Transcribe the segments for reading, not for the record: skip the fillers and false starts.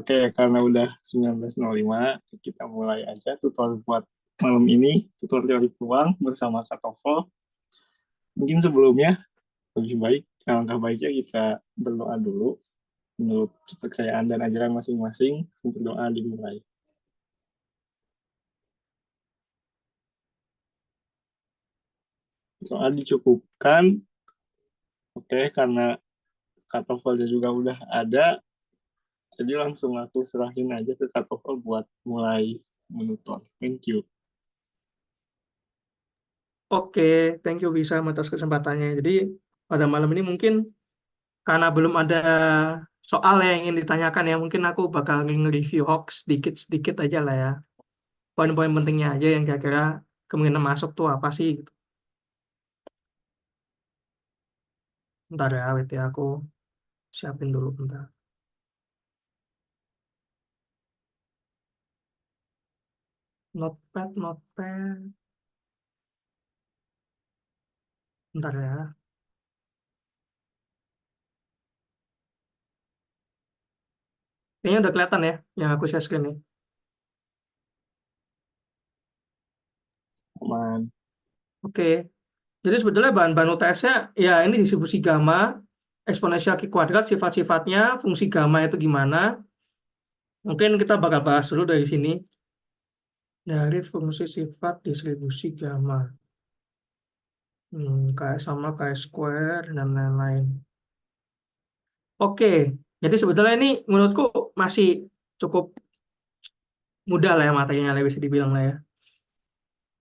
Oke, karena udah 19.05, kita mulai aja tutorial buat malam ini, tutorial teori peluang bersama Kak Tofel. Mungkin sebelumnya, lebih baik, alangkah baiknya kita berdoa dulu, menurut kepercayaan dan ajaran masing-masing, untuk doa dimulai. Doa dicukupkan, oke, karena Kak Tofelnya juga udah ada, jadi langsung aku serahin aja ke Kak Tofel buat mulai menutor. Thank you. Oke, thank you bisa atas kesempatannya. Jadi pada malam ini mungkin karena belum ada soal yang ingin ditanyakan ya, mungkin aku bakal nge-review hoax sedikit-sedikit aja lah ya. Poin-poin pentingnya aja yang kira-kira kemungkinan masuk tuh apa sih gitu. Bentar ya, wait ya, aku siapin dulu bentar. Notepad, notepad. Bentar ya. Kayaknya udah kelihatan ya yang aku share screen nih. Aman. Oke, jadi sebetulnya bahan-bahan UTS-nya ya ini distribusi gamma, eksponensial Q kuadrat, sifat-sifatnya, fungsi gamma itu gimana. Mungkin kita bakal bahas dulu dari sini, dari fungsi sifat distribusi gamma. Kayak sama kayak square dan lain-lain. Oke, jadi sebetulnya ini menurutku masih cukup mudah lah ya materinya, lah bisa dibilang lah ya.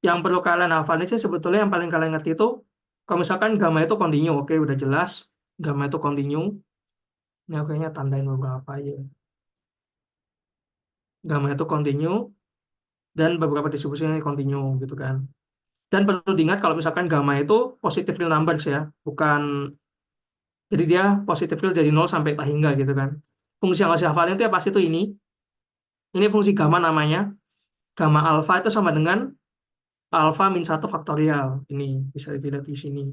Yang perlu kalian hafalin sih sebetulnya yang paling kalian ngerti itu, kalau misalkan gamma itu kontinu, oke udah jelas. Gamma itu kontinu. Ini aku kayaknya tandain beberapa aja. Gamma itu kontinu, dan beberapa distribusinya kontinu gitu kan. Dan perlu diingat kalau misalkan gamma itu positive real numbers ya, bukan, jadi dia positive real dari 0 sampai tak hingga gitu kan. Fungsi yang harus dihafalin itu ya pasti itu ini. Ini fungsi gamma namanya. Gamma alpha itu sama dengan alpha min 1 faktorial. Ini bisa dilihat di sini.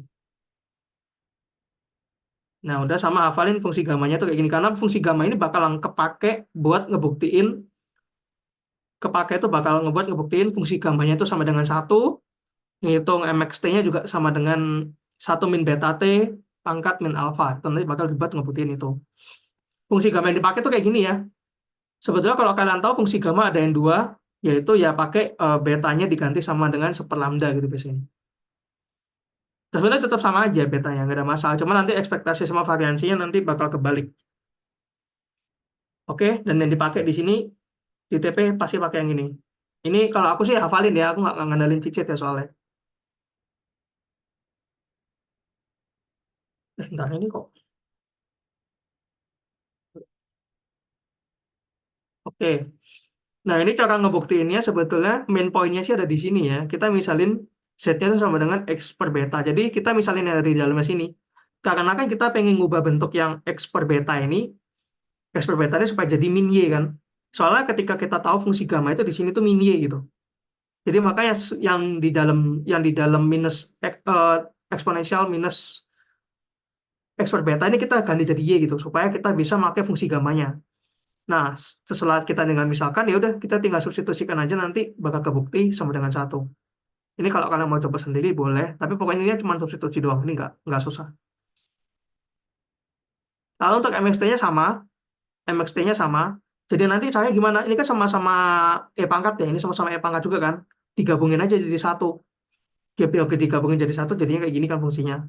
Nah, udah sama hafalin fungsi gammanya tuh kayak gini. Karena fungsi gamma ini bakalan kepake buat ngebuktiin, kepake itu bakal ngebuktiin fungsi gammanya itu sama dengan 1. Ngitung MXT-nya juga sama dengan 1 min beta T pangkat min alpha. Itu nanti bakal dibuat ngebuktiin itu. Fungsi gamma yang dipakai tuh kayak gini ya. Sebetulnya kalau kalian tahu fungsi gamma ada yang dua, yaitu ya pakai betanya diganti sama dengan 1/lambda gitu biasanya. Sebenarnya tetap sama aja betanya, nggak ada masalah. Cuma nanti ekspektasi sama variansinya nanti bakal kebalik. Oke, dan yang dipakai di sini di TP pasti pakai yang ini. Ini kalau aku sih hafalin ya, aku nggak ngandalin cheat sheet ya soalnya. Bentar ini kok. Oke. Nah, ini cara ngebuktiinnya sebetulnya main point-nya sih ada di sini ya. Kita misalin setnya itu sama dengan X per beta. Jadi kita misalin yang ada di dalamnya sini. Karena kan kita pengen ngubah bentuk yang X per beta ini, X per beta ini supaya jadi min Y kan. Soalnya ketika kita tahu fungsi gamma itu di sini tuh min Y gitu. Jadi makanya yang di dalam minus eksponensial minus X per beta ini kita ganti jadi Y gitu. Supaya kita bisa pakai fungsi gammanya. Nah, setelah kita dengan misalkan, ya udah kita tinggal substitusikan aja nanti bakal kebukti sama dengan 1. Ini kalau kalian mau coba sendiri boleh, tapi pokoknya ini cuma substitusi doang, ini nggak susah. Lalu untuk MXT-nya sama, MXT-nya sama. Jadi nanti saya gimana? Ini kan sama-sama E pangkat ya, ini sama-sama E pangkat juga kan? Digabungin aja jadi 1. Oke, digabungin jadi 1, jadinya kayak gini kan fungsinya.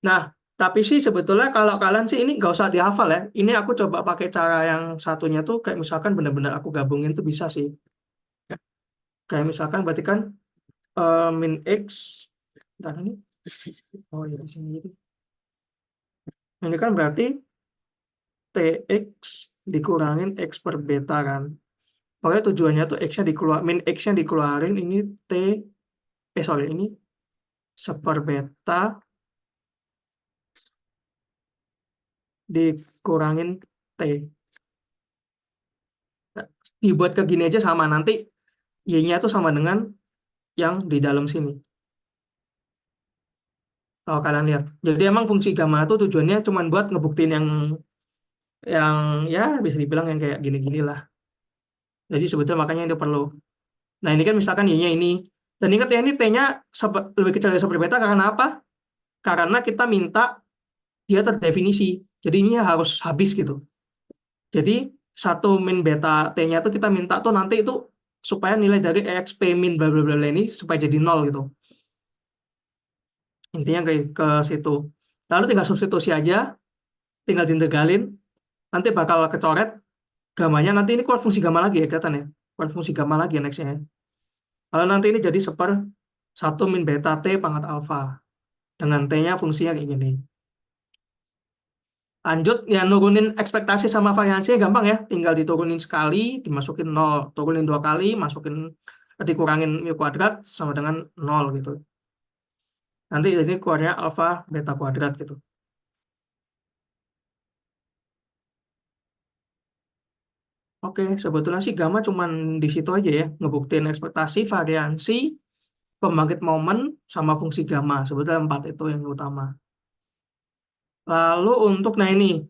Nah, tapi sih sebetulnya kalau kalian sih ini nggak usah dihafal ya. Ini aku coba pakai cara yang satunya tuh kayak misalkan benar-benar aku gabungin tuh bisa sih. Kayak misalkan berarti kan min X, bentar ini, oh ya di sini. Ini kan berarti TX dikurangin X per beta kan. Pokoknya tujuannya tuh X-nya dikeluar, min X-nya dikeluarin, ini T, sorry, ini seper beta dikurangin T. Nah, dibuat ke gini aja sama, nanti Y-nya tuh sama dengan yang di dalam sini. Kalau kalian lihat. Jadi emang fungsi gamma itu tujuannya cuma buat ngebuktiin yang yang ya bisa dibilang yang kayak gini-gini lah. Jadi sebetulnya makanya itu perlu. Nah ini kan misalkan Y-nya ini. Dan ingat ya ini T-nya lebih kecil dari super beta karena apa? Karena kita minta dia terdefinisi. Jadi ini harus habis gitu. Jadi satu min beta T-nya itu kita minta tuh nanti itu supaya nilai dari EXP min bla bla bla bla ini supaya jadi nol gitu. Intinya ke situ. Lalu tinggal substitusi aja, tinggal diintegralin, nanti bakal kecoret gamanya. Nanti ini keluar fungsi gamma lagi ya, kelihatan ya. Keluar fungsi gamma lagi ya nextnya ya. Lalu nanti ini jadi seper satu min beta T pangkat alfa. Dengan T-nya fungsinya kayak gini. Lanjut, ya nurunin ekspektasi sama variansinya gampang ya. Tinggal diturunin sekali, dimasukin nol. Turunin dua kali, dikurangin mu kuadrat sama dengan nol gitu. Nanti ini keluarnya alfa beta kuadrat gitu. Oke, sebetulnya sih gamma cuman di situ aja ya. Ngebuktiin ekspektasi, variansi, pembangkit momen, sama fungsi gamma. Sebetulnya empat itu yang utama. Lalu nah ini,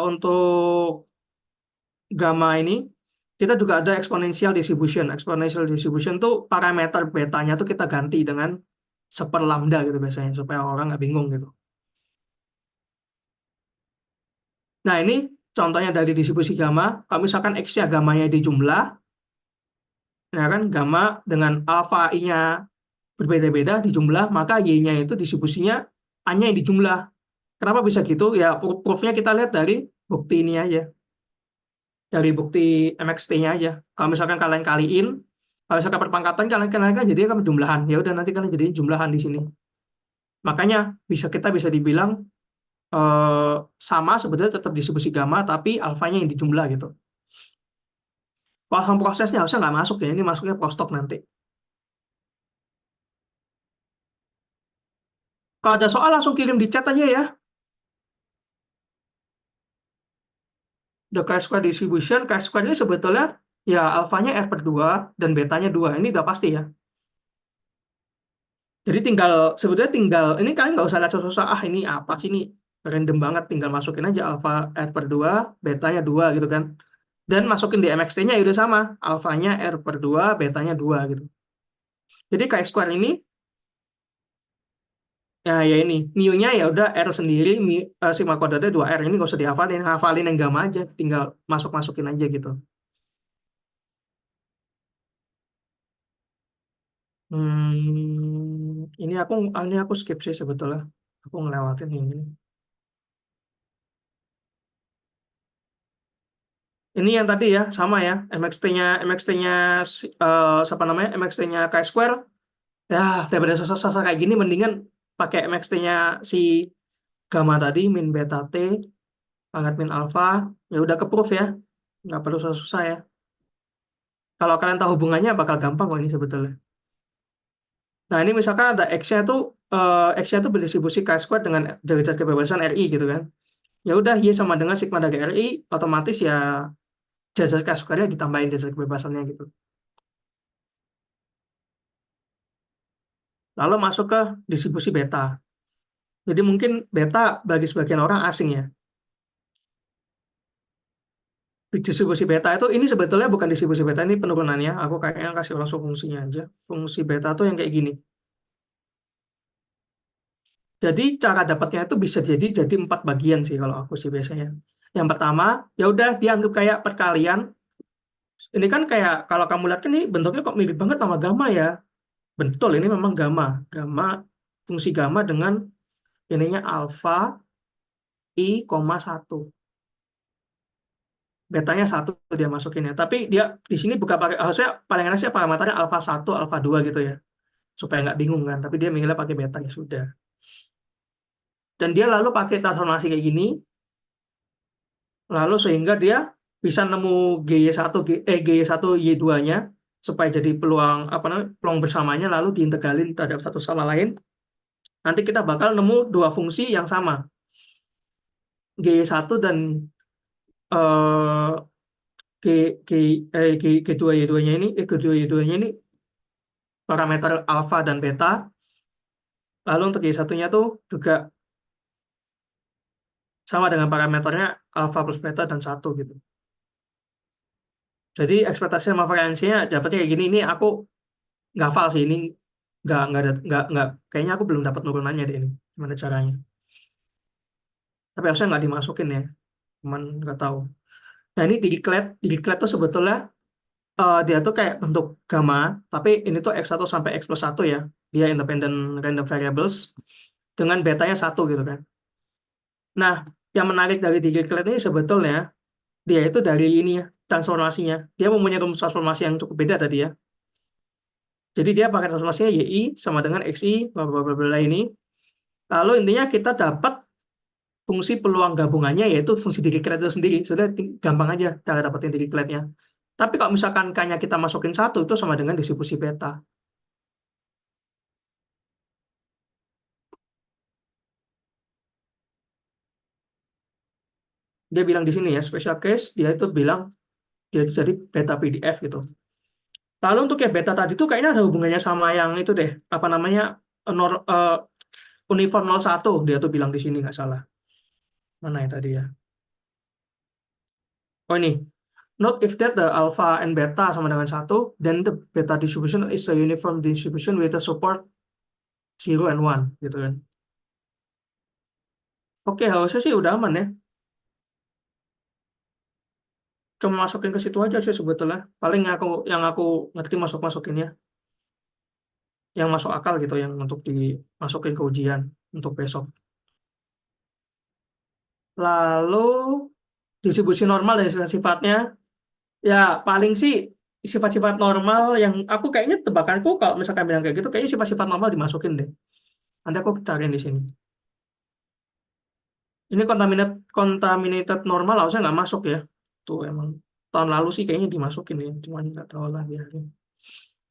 untuk gamma ini, kita juga ada exponential distribution. Exponential distribution tuh parameter betanya tuh kita ganti dengan seper lambda gitu biasanya, supaya orang nggak bingung gitu. Nah ini contohnya dari distribusi gamma. Kalau misalkan X-nya gammanya dijumlah, ya kan, gamma dengan alpha I-nya berbeda-beda dijumlah, maka Y-nya itu distribusinya A-nya yang dijumlah. Kenapa bisa gitu? Ya proof-nya kita lihat dari bukti ini aja. Dari bukti MXT-nya aja. Kalau misalkan kalian kaliin, kalau misalkan perpangkatan kalian kalian jadi kan jumlahan. Ya udah nanti kalian jadi jumlahan di sini. Makanya kita bisa dibilang eh, sama sebetulnya tetap distribusi gamma tapi alfanya yang dijumlah gitu. Paham prosesnya harusnya nggak masuk ya. Ini masuknya prostok nanti. Kalau ada soal langsung kirim di chat aja ya. The chi-square distribution, chi-square ini sebetulnya ya alfanya R per 2 dan betanya 2. Ini udah pasti ya. Jadi sebetulnya tinggal, ini kalian nggak usah lihat susah-susah, ini apa sih ini, random banget, tinggal masukin aja alfa R per 2, betanya 2 gitu kan. Dan masukin di MXT-nya ya udah sama, alfanya R per 2, betanya 2 gitu. Jadi chi-square ini, ya ini, mu-nya ya udah R sendiri, sigma kuadratnya 2R, ini nggak usah dihafalin, hafalin yang gamma aja, tinggal masukin aja gitu. Ini aku skip sih sebetulnya. Aku ngelewatin ini. Ini yang tadi ya, sama ya. MXT-nya siapa namanya? MXT-nya chi-square. Ya, daripada susah-susah kayak gini mendingan pakai MXT-nya si gamma tadi min beta T pangkat min alpha. Ya udah ke proof ya. Nggak perlu susah-susah ya. Kalau kalian tahu hubungannya bakal gampang kok ini sebetulnya. Nah, ini misalkan ada X-nya tuh berdistribusi chi-square dengan derajat kebebasan RI gitu kan. Ya udah Y sama dengan sigma dari RI, otomatis ya derajat chi-square-nya ditambahin derajat kebebasannya gitu. Lalu masuk ke distribusi beta. Jadi mungkin beta bagi sebagian orang asing ya. Distribusi beta itu ini sebetulnya bukan distribusi beta, ini penurunannya. Aku kayaknya kasih langsung fungsinya aja. Fungsi beta tuh yang kayak gini. Jadi cara dapatnya itu bisa jadi 4 bagian sih kalau aku sih biasanya. Yang pertama, ya udah dianggap kayak perkalian. Ini kan kayak kalau kamu lihat kan ini bentuknya kok mirip banget sama gamma ya. Betul, ini memang gamma. Gamma fungsi gamma dengan ininya alfa I,1. Betanya 1 dia masukinnya. Tapi dia di sini bukan pakai, harusnya paling enak sih parameternya alfa 1 alfa 2 gitu ya. Supaya nggak bingung kan. Tapi dia milihnya pakai beta ya sudah. Dan dia lalu pakai transformasi kayak gini, lalu sehingga dia bisa nemu GY1 Y2-nya supaya jadi peluang apa namanya peluang bersamanya lalu diintegralin terhadap satu sama lain. Nanti kita bakal nemu dua fungsi yang sama. GY1 dan eh, G, G, G2 Y2-nya ini, G2 Y2-nya ini parameter alfa dan beta. Lalu untuk Y1-nya tuh juga sama dengan parameternya alfa plus beta dan 1 gitu. Jadi ekspektasi sama variansinya dapatnya kayak gini. Ini aku nggak hafal sih, ini nggak kayaknya aku belum dapat nurunannya deh ini gimana caranya. Tapi harusnya nggak dimasukin ya, cuman nggak tahu. Nah ini diklat tuh sebetulnya dia tuh kayak bentuk gamma, tapi ini tuh x1 sampai x plus 1 ya. Dia independent random variables dengan betanya 1 gitu kan. Nah, yang menarik dari diklat ini sebetulnya dia itu dari ini ya, transformasinya. Dia mempunyai rumus transformasi yang cukup beda tadi ya. Jadi dia pakai transformasinya YI sama dengan XI, bla bla bla bla ini. Lalu intinya kita dapat fungsi peluang gabungannya yaitu fungsi Dirichlet itu sendiri. Sudah gampang aja cara dapetin Dirichletnya. Tapi kalau misalkan K-nya kita masukin 1 itu sama dengan distribusi beta. Dia bilang di sini ya, special case, dia itu bilang dia jadi beta PDF gitu. Lalu untuk yang beta tadi itu kayaknya ada hubungannya sama yang itu deh, apa namanya, uniform 01, dia tuh bilang di sini nggak salah. Mana ya tadi ya? Oh ini, note if that the alpha and beta sama dengan 1, then the beta distribution is a uniform distribution with a support 0 and 1 gitu kan. Oke, harusnya sih udah aman ya. Cuma masukin ke situ aja sih sebetulnya. Paling yang aku ngerti masukinnya, yang masuk akal gitu, yang untuk dimasukin ke ujian untuk besok. Lalu distribusi normal dan sifatnya, ya paling sih sifat-sifat normal yang aku kayaknya tebakanku kalau misalkan bilang kayak gitu, kayaknya sifat-sifat normal dimasukin deh. Nanti aku cariin di sini. Ini contaminated normal harusnya nggak masuk ya. Tuh emang tahun lalu sih kayaknya dimasukin ya, cuman nggak tahu lah ya.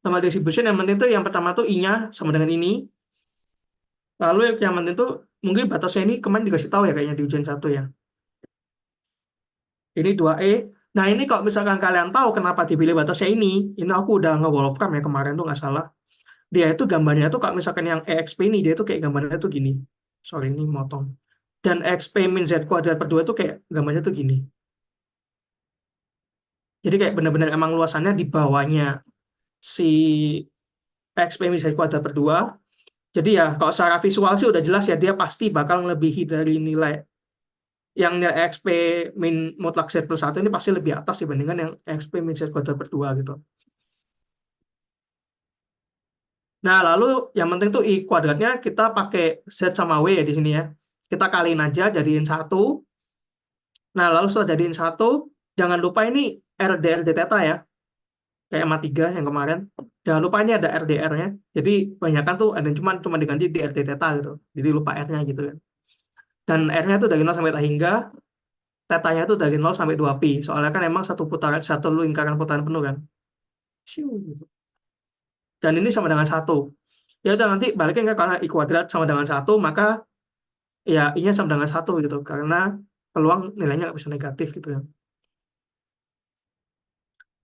Sama distribution yang penting tuh yang pertama tuh I-nya sama dengan ini. Lalu yang penting tuh mungkin batasnya ini kemarin dikasih tahu ya kayaknya di ujian 1 ya. Ini 2E. Nah ini kalau misalkan kalian tahu kenapa dipilih batasnya ini aku udah nge-wolfram ya kemarin tuh nggak salah. Dia itu gambarnya tuh kalau misalkan yang EXP ini dia tuh kayak gambarnya tuh gini. Sorry ini motong. Dan XP min Z kuadrat per 2 tuh kayak gambarnya tuh gini. Jadi kayak benar-benar emang luasannya di bawahnya si XP min Z kuadrat per 2. Jadi ya kalau secara visual sih udah jelas ya dia pasti bakal melebihi dari nilai yang nilai XP min mutlak Z plus 1 ini pasti lebih atas dibandingkan yang XP min Z kuadrat per 2 gitu. Nah, lalu yang penting tuh I kuadratnya kita pakai Z sama W ya di sini ya. Kita kaliin aja jadiin 1. Nah, lalu setelah jadiin 1, jangan lupa ini RD theta ya. Kayak MA 3 yang kemarin. Jangan lupa ini ada RDR-nya. Jadi kebanyakan tuh ada yang cuma diganti di RD theta gitu. Jadi lupa R-nya gitu kan. Dan R-nya tuh dari 0 sampai tak hingga, theta-nya tuh dari 0 sampai 2pi. Soalnya kan emang satu lingkaran putaran penuh kan. Siu, gitu. Dan ini sama dengan 1. Ya udah nanti balikin kan karena I kuadrat sama dengan 1, maka ya I-nya sama dengan 1 gitu. Karena peluang nilainya nggak bisa negatif gitu ya.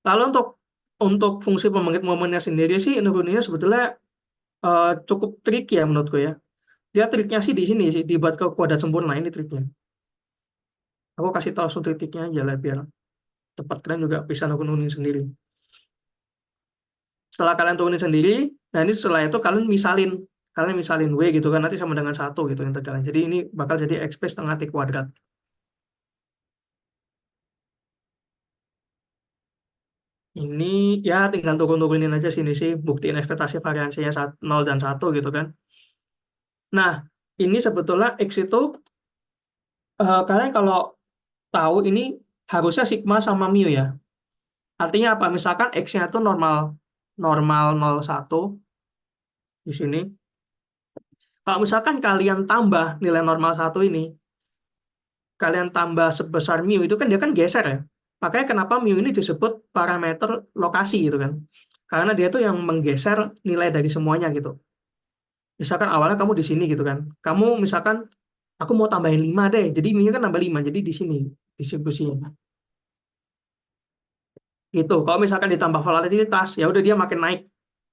Lalu untuk fungsi pembangkit momennya sendiri sih nuruninnya sebetulnya cukup tricky ya menurutku ya. Dia triknya sih di sini sih dibuat ke kuadrat sempurna ini triknya. Aku kasih tahu langsung triknya aja lah biar cepat kalian juga bisa nurunin sendiri. Setelah kalian turunin sendiri, nah ini setelah itu kalian misalin W gitu kan nanti sama dengan 1 gitu integralnya. Jadi ini bakal jadi XP setengah T kuadrat. Ini ya tinggal turun-turunin aja sini sih buktiin ekspektasi variansinya 0 dan 1 gitu kan. Nah, ini sebetulnya X itu kalian kalau tahu ini harusnya sigma sama mu ya. Artinya apa? Misalkan X-nya itu normal normal 0,1 di sini. Kalau misalkan kalian tambah nilai normal 1 ini, kalian tambah sebesar mu itu kan dia kan geser ya. Makanya kenapa mu ini disebut parameter lokasi gitu kan. Karena dia tuh yang menggeser nilai dari semuanya gitu. Misalkan awalnya kamu di sini gitu kan. Kamu misalkan aku mau tambahin 5 deh. Jadi mu-nya kan nambah 5. Jadi di sini distribusinya. Gitu. Kalau misalkan ditambah volatilitas, ya udah dia makin naik,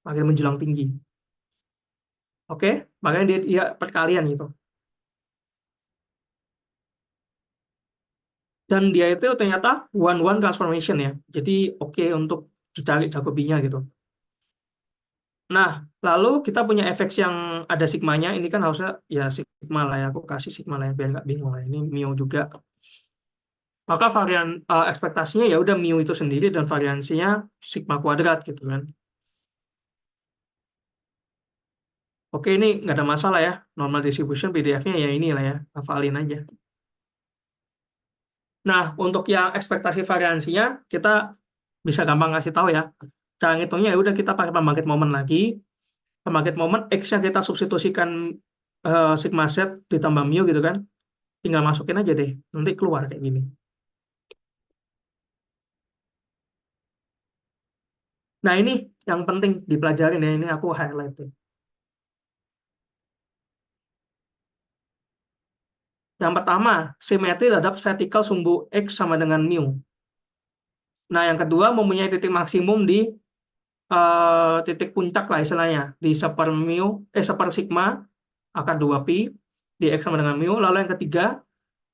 makin menjulang tinggi. Oke, makanya dia perkalian gitu. Dan dia itu ternyata one-one transformation ya. Jadi oke untuk dicari Jacobi-nya gitu. Nah, lalu kita punya efek yang ada sigmanya. Ini kan harusnya ya sigma lah ya. Aku kasih sigma lah ya, biar nggak bingung lah. Ini mu juga. Maka varian ekspektasinya ya udah mu itu sendiri dan variansinya sigma kuadrat gitu kan. Oke, ini nggak ada masalah ya. Normal distribution PDF-nya ya inilah ya. Hafalin aja. Nah, untuk yang ekspektasi variansinya, kita bisa gampang ngasih tahu ya. Cara ngitungnya ya udah kita pakai pembangkit momen lagi. Pembangkit momen X-nya kita substitusikan sigma z ditambah mu gitu kan. Tinggal masukin aja deh. Nanti keluar kayak gini. Nah, ini yang penting dipelajarin ya. Ini aku highlight tuh. Yang pertama, simetri terhadap vertikal sumbu X sama dengan mu. Nah, yang kedua, mempunyai titik maksimum di titik puncak lah istilahnya. Di seper sigma akar 2pi, di X sama dengan mu. Lalu yang ketiga,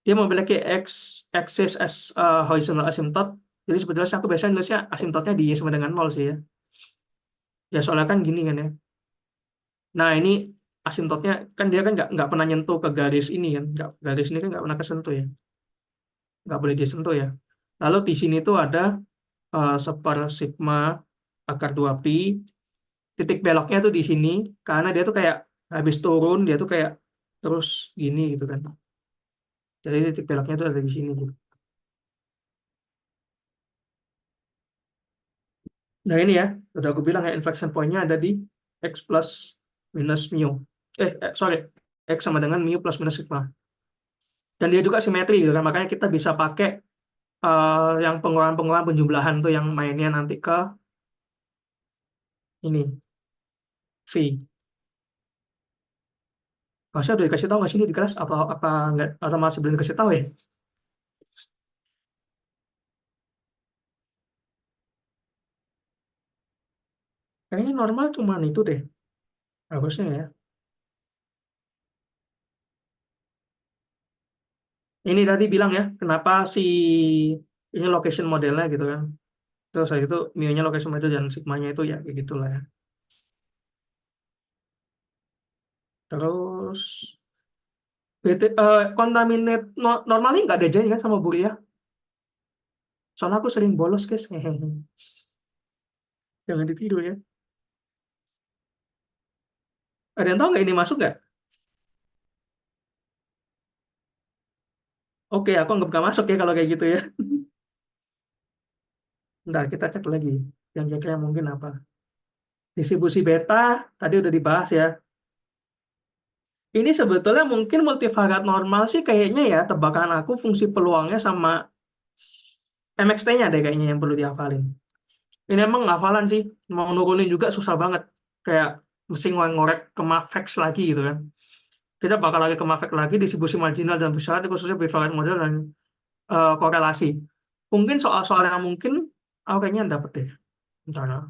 dia memiliki X axis as horizontal asymptote. Jadi sebetulnya aku biasanya nulisnya asymptotnya di Y sama dengan 0 sih ya. Ya soalnya kan gini kan ya. Nah ini asymptotnya kan dia kan nggak pernah nyentuh ke garis ini kan. Garis ini kan nggak pernah kesentuh ya. Nggak boleh disentuh ya. Lalu di sini tuh ada seper sigma akar 2pi. Titik beloknya tuh di sini. Karena dia tuh kayak habis turun, dia tuh kayak terus gini gitu kan. Jadi titik beloknya tuh ada di sini gitu. Nah ini ya, udah aku bilang ya inflection point-nya ada di X plus minus mu. Sorry, X sama dengan mu plus minus sigma. Dan dia juga simetri gitu kan, makanya kita bisa pakai yang pengurangan-pengurangan penjumlahan tuh yang mainnya nanti ke ini, V. Masih udah dikasih tahu nggak sih ini di kelas? Apa nggak? Atau masih belum dikasih tahu ya? Kayaknya normal cuman itu deh, harusnya ya. Ini tadi bilang ya, kenapa si ini location modelnya gitu kan. Terus saya itu mu-nya location model dan sigma-nya itu ya kayak gitulah ya. Terus contaminate normalnya nggak ada kan sama Buria. Soalnya aku sering bolos guys. Jangan ditiru ya. Ada yang tahu nggak ini masuk nggak? Oke, aku nggak buka masuk ya kalau kayak gitu ya. Ntar kita cek lagi. Yang kira-kira mungkin apa? Distribusi beta tadi udah dibahas ya. Ini sebetulnya mungkin multivariat normal sih kayaknya ya tebakan aku fungsi peluangnya sama MXT-nya deh kayaknya yang perlu dihafalin. Ini emang hafalan sih, mau nurunin juga susah banget. Kayak mesti ngorek ke mavex lagi gitu kan. Kita bakal lagi ke mavex lagi, distribusi marginal dan besar, khususnya bivariant model dan korelasi. Mungkin soal-soal yang mungkin, aku kayaknya dapet deh. Bentar, ya.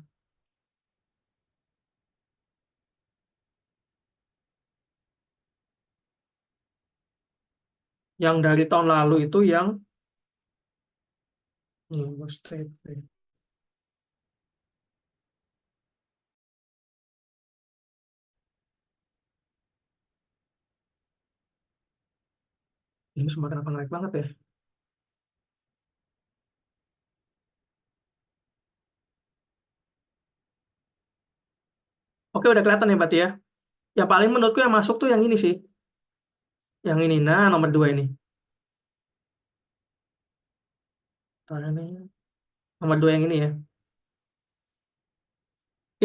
Yang dari tahun lalu itu yang, ini semakin apa naik banget ya. Oke, udah kelihatan ya berarti ya. Yang paling menurutku yang masuk tuh yang ini sih. Yang ini, nah nomor 2 ini. Nomor 2 yang ini ya.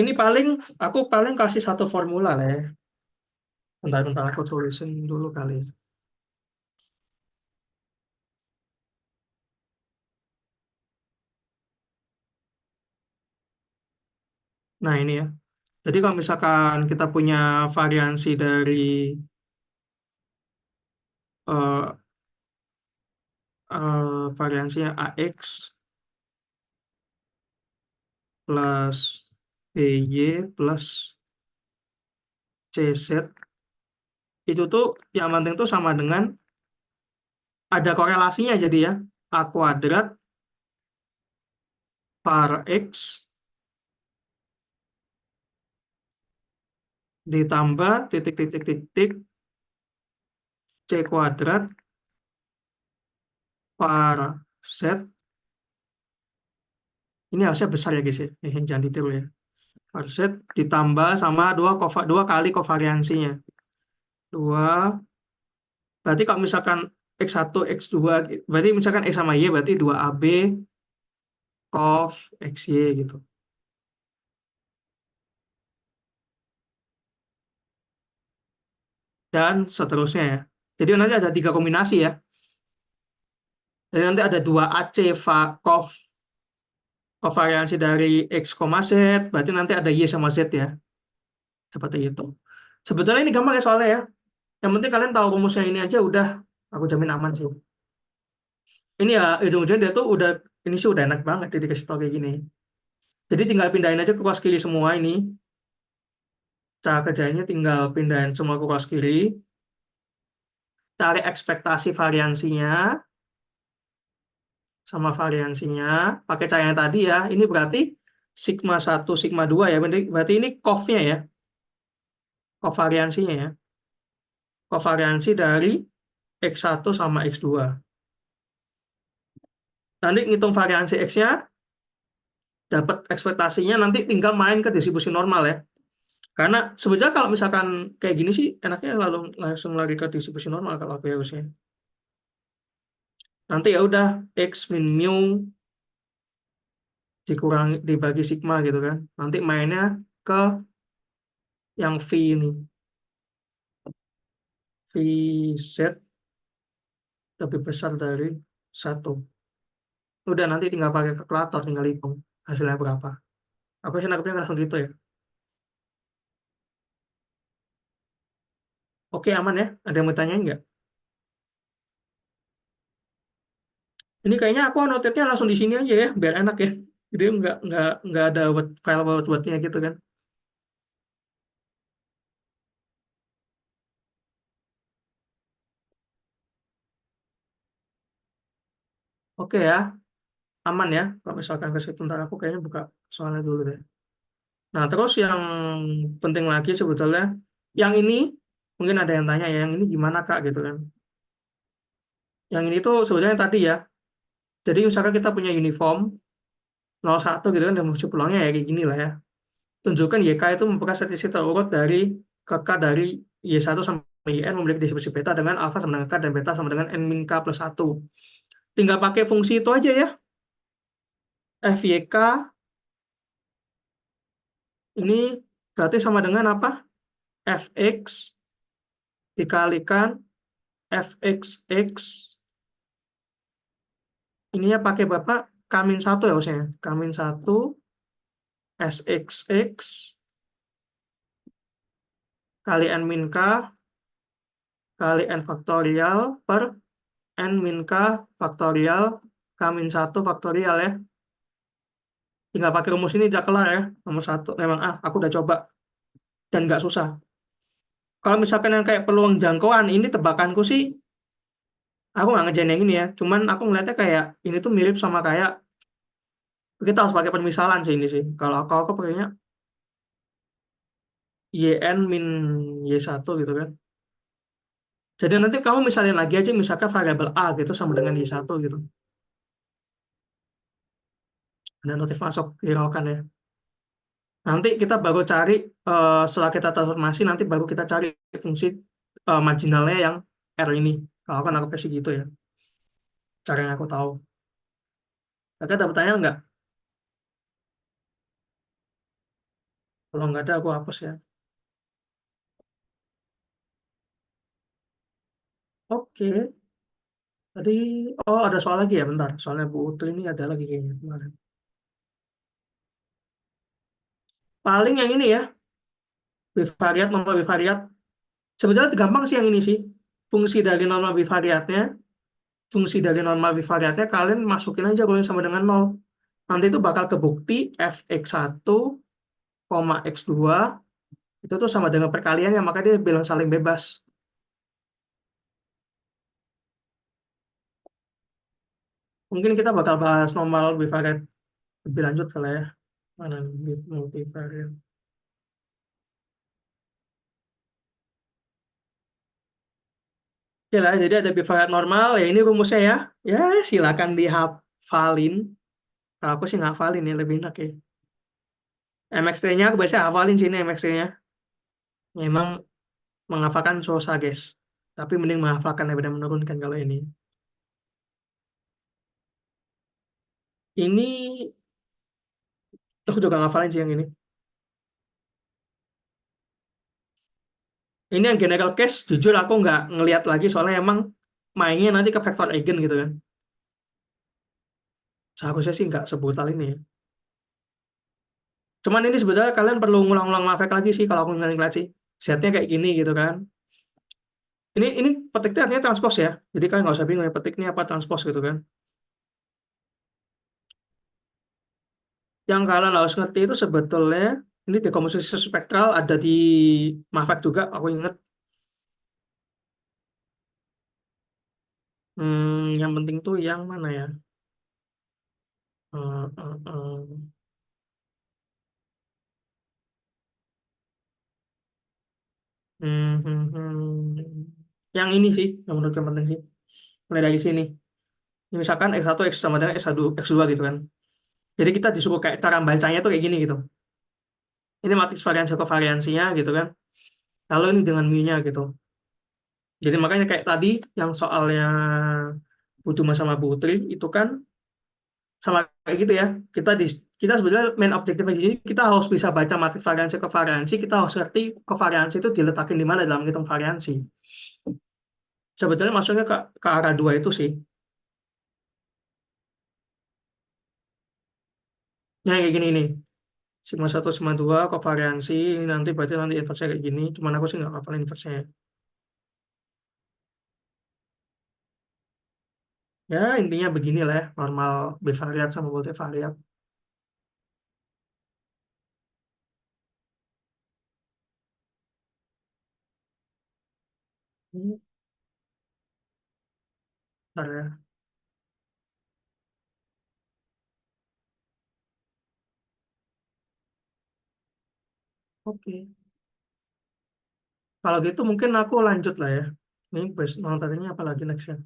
Ini paling, aku paling kasih satu formula lah ya. Bentar-bentar aku tulisin dulu kali. Nah ini ya. Jadi kalau misalkan kita punya variansi dari eh, variansinya AX plus BY plus CZ, itu tuh yang penting tuh sama dengan ada korelasinya jadi ya. A kuadrat per X ditambah titik-titik-titik C kuadrat per Z. Ini harusnya besar ya guys ya. Jangan ditiru ya. Per Z ditambah sama dua kali kovariansinya. 2. Berarti kalau misalkan X1, X2, berarti misalkan X sama Y berarti 2AB cos XY gitu. Dan seterusnya ya. Jadi nanti ada 3 kombinasi ya. Jadi nanti ada 2AC kovariansi dari X, Z, berarti nanti ada Y sama Z ya. Seperti itu. Sebetulnya ini gampang ya soalnya ya. Yang penting kalian tahu rumusnya ini aja udah, aku jamin aman sih. Ini ya, ujung-ujungnya dia tuh udah, ini sih udah enak banget jadi dikasih tau kayak gini. Jadi tinggal pindahin aja ke kelas kiri semua ini. Cara kerjanya tinggal pindahin semua ke kelas kiri. Cari ekspektasi variansinya sama variansinya. Pakai cara yang tadi ya. Ini berarti sigma 1, sigma 2 ya. Berarti ini COV-nya ya. Kovariansinya ya. Kovariansi dari X1 sama X2. Nanti ngitung variansi X-nya, dapat ekspektasinya, nanti tinggal main ke distribusi normal ya. Karena sebetulnya kalau misalkan kayak gini sih, enaknya langsung lari ke distribusi normal kalau aku harusnya. Nanti ya udah X min mu dikurangi dibagi sigma gitu kan. Nanti mainnya ke yang V ini. VZ lebih besar dari 1. Udah nanti tinggal pakai kalkulator, tinggal hitung hasilnya berapa. Aku sih nangkepnya langsung gitu ya. Oke, aman ya? Ada yang mau tanya nggak? Ini kayaknya aku annotate-nya langsung di sini aja ya, biar enak ya. Jadi nggak ada file word-wordnya gitu kan. Oke ya, aman ya. Kalau misalkan ke situ ntar aku kayaknya buka soalnya dulu deh. Nah, terus yang penting lagi sebetulnya, yang ini mungkin ada yang tanya ya, yang ini gimana Kak gitu kan. Yang ini tuh sebetulnya tadi ya. Jadi misalkan kita punya uniform 01 gitu kan, dan fungsi peluangnya ya kayak gini lah ya. Tunjukkan YK itu merupakan statistik terurut dari ke K dari Y1 sampai YN memiliki distribusi beta dengan alfa sama dengan K dan beta sama dengan N min K plus 1. Tinggal pakai fungsi itu aja ya. FYK ini berarti sama dengan apa? Fx dikalikan Fxx. Ininya pakai Bapak K-1 ya maksudnya. K-1 Sxx kali N min K kali N faktorial per N min K faktorial K-1 faktorial ya. Tinggal pakai rumus ini udah kelar ya. Nomor 1. Memang aku udah coba. Dan nggak susah. Kalau misalkan yang kayak peluang jangkauan, ini tebakanku sih, aku nggak ngerjain yang ini ya. Cuman aku ngeliatnya kayak, ini tuh mirip sama kayak, kita harus pakai permisalan sih ini sih. Kalau aku pakainya YN min Y1 gitu kan. Jadi nanti kamu misalin lagi aja, misalkan variabel A gitu sama dengan Y1 gitu. Ada notif masuk, hiraukan ya. Nanti kita baru cari, setelah kita transformasi, nanti baru kita cari fungsi marginalnya yang R ini. Kalau kan aku kasih gitu ya. Cara yang aku tahu. Kakak ada pertanyaan nggak? Kalau nggak ada, aku hapus ya. Oke. Tadi, oh ada soal lagi ya, bentar. Soalnya Bu Utri ini ada lagi kayaknya kemarin. Paling yang ini ya, bivariat, normal bivariat. Sebetulnya gampang sih yang ini sih. Fungsi dari normal bivariatnya, kalian masukin aja kalau sama dengan 0. Nanti itu bakal kebukti fx1, x2 itu tuh sama dengan perkaliannya, maka dia bilang saling bebas. Mungkin kita bakal bahas normal bivariate lebih lanjut kali ya. Mana nih, multivariate. Oke lah, jadi ada bivariate normal, ya ini rumusnya ya. Ya, silakan dihafalin. Kalau aku sih ngafalin ya, lebih enak ya. MXT-nya aku biasanya hafalin sini MXT-nya. Memang menghafalkan susah guys. Tapi mending menghafalkan daripada menurunkan kalau ini. Ini aku juga ngafalin sih yang ini. Ini yang general case, jujur aku nggak ngelihat lagi soalnya emang mainnya nanti ke vector eigen gitu kan. Seharusnya sih nggak sebutal ini ya. Cuman ini sebenarnya kalian perlu ngulang-ulang Maverick lagi sih kalau aku ngeliat sih. Setnya kayak gini gitu kan. Ini petiknya artinya transpose ya. Jadi kalian nggak usah bingung ya petiknya apa transpose gitu kan. Yang kalian harus ngerti itu sebetulnya ini dekomposisi spektral ada di Maverick juga. Aku inget. Yang penting tuh yang mana ya? Eh, eh, eh. Yang ini sih, yang menurut yang penting sih. Mulai dari sini. Misalkan X1, X sama dengan X1, X2 gitu kan. Jadi kita disuruh kayak cara bacanya tuh kayak gini gitu. Ini matriks variansi kovariansinya gitu kan. Lalu ini dengan mu-nya gitu. Jadi makanya kayak tadi yang soalnya Buduma sama Putri itu kan sama kayak gitu ya. Kita sebenarnya main objektif lagi kita harus bisa baca matriks variansi kovariansi, kita harus ngerti kovariansi itu diletakin di mana dalam hitung variansi. Sebetulnya masuknya ke arah dua itu sih. Ya kayak gini nih. Sigma satu Sigma 2 kovariansi ini nanti berarti nanti inverse kayak gini. Cuman aku sih nggak hafal inverse. Ya, intinya beginilah ya, normal bivariat sama multivariat. Hmm, bentar ya. Oke. Kalau gitu mungkin aku lanjut lah ya. Ini base tadinya apa lagi nextnya?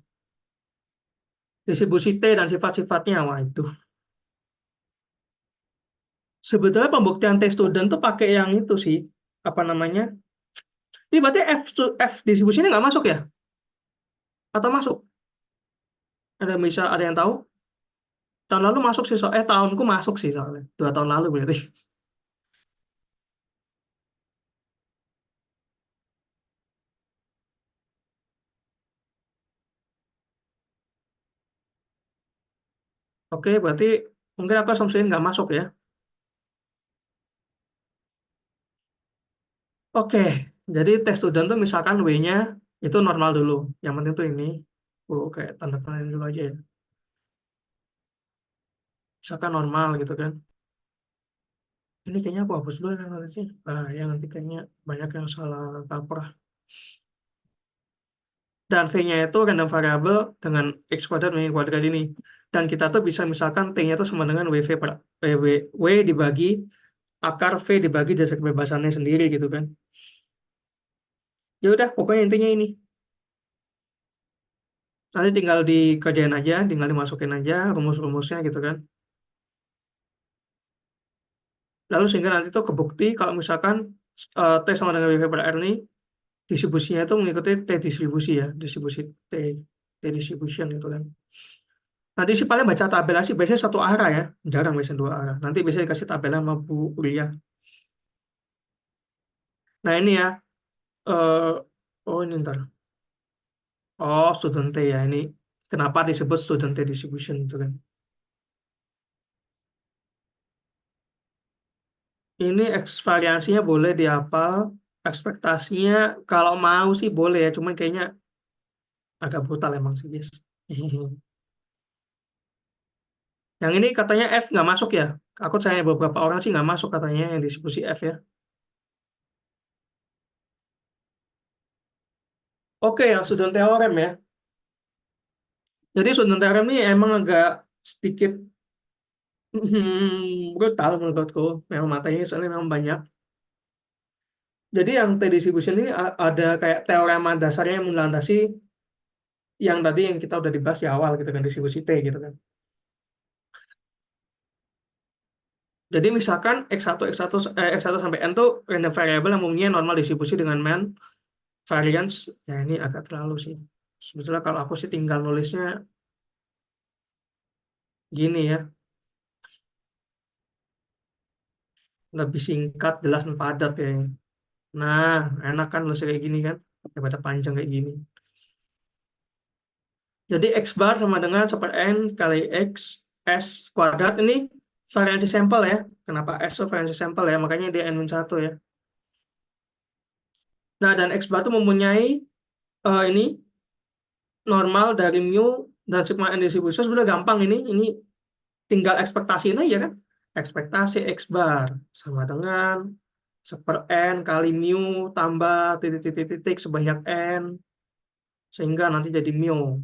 Distribusi T dan sifat-sifatnya. Wah, itu. Sebetulnya pembuktian T student tuh pakai yang itu sih. Apa namanya? Ini berarti F distribusi ini nggak masuk ya? Atau masuk? Ada yang tahu? Tahun lalu masuk sih, tahunku masuk sih soalnya. 2 tahun lalu berarti. Oke, berarti mungkin aku asumsiin nggak masuk ya. Oke, jadi tes student tuh misalkan W-nya itu normal dulu. Yang penting tuh ini, kayak tanda tanda dulu aja ya. Misalkan normal gitu kan. Ini kayaknya aku hapus dulu yang nanti. Ya nanti kayaknya banyak yang salah kaprah. Dan V-nya itu random variable dengan X kuadrat min kuadrat ini. Dan kita tuh bisa misalkan T-nya itu sama dengan WV per W dibagi akar V dibagi dari kebebasannya sendiri gitu kan. Ya udah, pokoknya intinya ini. Nanti tinggal dikerjain aja, tinggal dimasukin aja rumus-rumusnya gitu kan. Lalu sehingga nanti tuh kebukti kalau misalkan T sama dengan WV per R ini distribusinya itu mengikuti T distribusi ya, distribusi T, T distribution gitu kan. Nanti sih paling baca tabel sih biasanya satu arah ya, jarang biasanya dua arah. Nanti biasanya dikasih tabelnya sama Bu Ulia. Nah ini ya, eh oh ini ntar. Oh student T ya ini. Kenapa disebut student T distribution itu kan? Ini X variansinya boleh dihafal, ekspektasinya kalau mau sih boleh ya, cuman kayaknya agak brutal emang sih guys. Yang ini katanya F nggak masuk ya. Aku tanya beberapa orang sih nggak masuk katanya yang distribusi F ya. Oke, yang student teorem ya. Jadi student theorem ini emang agak sedikit brutal menurutku. Memang matanya soalnya memang banyak. Jadi yang T-distribution ini ada kayak teorema dasarnya yang melandasi yang tadi yang kita udah dibahas di awal gitu kan, distribusi T gitu kan. Jadi misalkan X1 sampai N tuh random variable yang umumnya normal distribusi dengan mean variance. Ya ini agak terlalu sih. Sebetulnya kalau aku sih tinggal nulisnya gini ya, lebih singkat, jelas, dan padat ya. Nah, enak kan nulis kayak gini kan, daripada panjang kayak gini. Jadi X bar sama dengan 1/n kali X S kuadrat ini variansi sampel ya. Kenapa S itu variansi sampel ya, makanya dia N-1 ya. Nah, dan X bar itu mempunyai ini normal dari mu dan sigma n distribusi. Sudah gampang ini tinggal ekspektasiin aja kan. Ekspektasi X bar sama dengan 1/n kali mu tambah titik-titik-titik sebanyak n sehingga nanti jadi mu.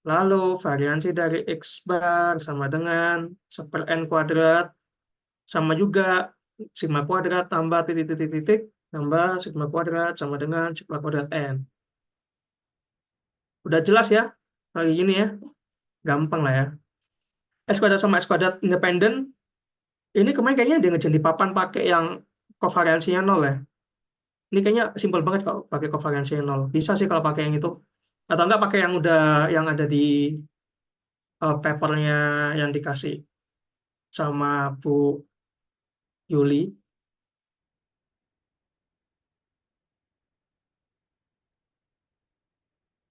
Lalu variansi dari X bar sama dengan 1/n kuadrat sama juga sigma kuadrat tambah titik-titik-titik tambah sigma kuadrat sama dengan sigma kuadrat n. Udah jelas ya? Kayak gini ya. Gampang lah ya. S kuadrat sama S kuadrat independen. Ini kemarin kayaknya dia ngerjain di papan pakai yang kovariansinya 0 ya. Ini kayaknya simpel banget kalau pakai kovariansinya 0. Bisa sih kalau pakai yang itu. Atau enggak pakai yang udah yang ada di papernya yang dikasih sama Bu Yuli.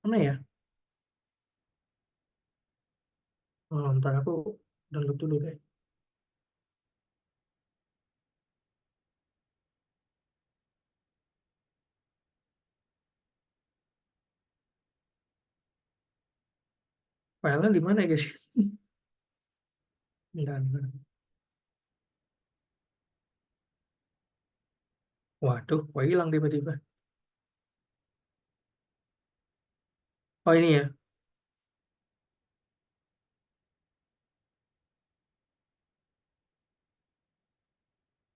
Mana ya? Oh, ntar aku download dulu deh. Filenya di mana ya guys? Bentar, bentar. Waduh, kok hilang tiba-tiba. Oh ini ya.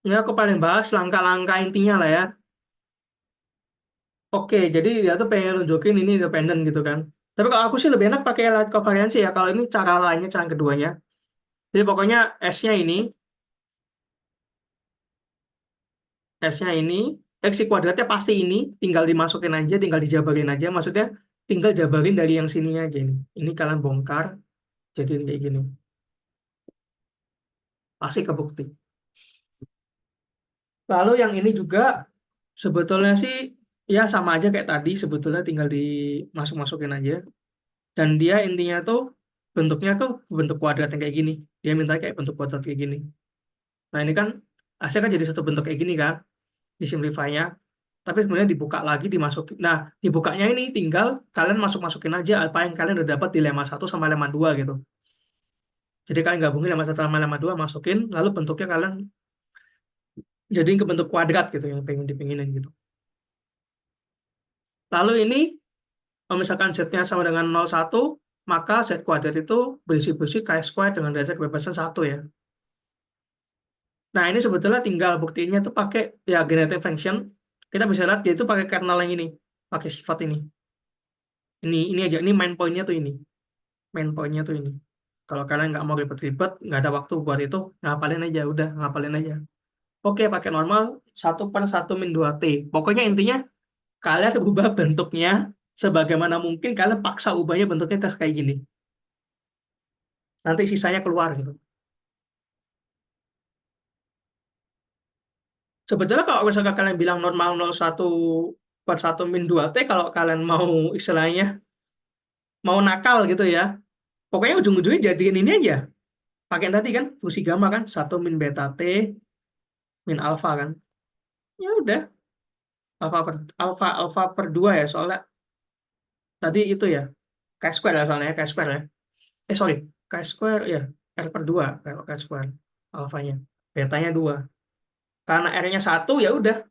Ini aku paling bahas langkah-langkah intinya lah ya. Oke, jadi dia tuh pengen nunjukin ini independen gitu kan. Tapi kalau aku sih lebih enak pakai light covariance ya. Kalau ini cara lainnya, cara keduanya. Jadi pokoknya S-nya ini, S-nya ini, X kuadratnya pasti ini, tinggal dimasukin aja, tinggal dijabarin aja. Maksudnya tinggal jabarin dari yang sini aja ini. Ini kalian bongkar, jadi kayak gini. Pasti kebukti. Lalu yang ini juga sebetulnya sih ya sama aja kayak tadi, sebetulnya tinggal dimasuk-masukin aja. Dan dia intinya tuh bentuknya tuh bentuk kuadrat yang kayak gini. Dia minta kayak bentuk kuadrat kayak gini. Nah ini kan hasilnya kan jadi satu bentuk kayak gini kan, disimplify-nya. Tapi sebenarnya dibuka lagi, dimasukin. Nah, dibukanya ini tinggal kalian masuk-masukin aja apa yang kalian udah dapat di lemma 1 sama lemma 2 gitu. Jadi kalian gabungin lemma 1 sama lemma 2, masukin, lalu bentuknya kalian jadiin ke bentuk kuadrat gitu, yang pengen dipinginin gitu. Lalu ini, kalau misalkan Z-nya sama dengan 0,1, maka Z kuadrat itu berdistribusi chi-square dengan dasar kebebasan 1 ya. Nah, ini sebetulnya tinggal buktinya tuh pakai ya genetic function. Kita bisa lihat dia itu pakai kernel yang ini, pakai sifat ini. Ini aja, ini main point-nya tuh ini. Main point-nya tuh ini. Kalau kalian nggak mau ribet-ribet, nggak ada waktu buat itu, ngapalin aja, udah ngapalin aja. Oke, pakai normal 1/1-2t. Pokoknya intinya kalian ubah bentuknya sebagaimana mungkin, kalian paksa ubahnya bentuknya ke kayak gini. Nanti sisanya keluar gitu. Sebetulnya kalau misalkan kalian bilang normal 0,1/1-2t, kalau kalian mau istilahnya mau nakal gitu ya, pokoknya ujung-ujungnya jadiin ini aja. Pakai tadi kan fungsi gamma kan 1-beta t min alfa kan. Ya udah, alfa per 2 ya, soalnya tadi itu ya chi square ya, soalnya chi square ya. Sorry, chi square ya, r/2 kalau chi square alfanya. Betanya 2. Karena r-nya 1 ya udah.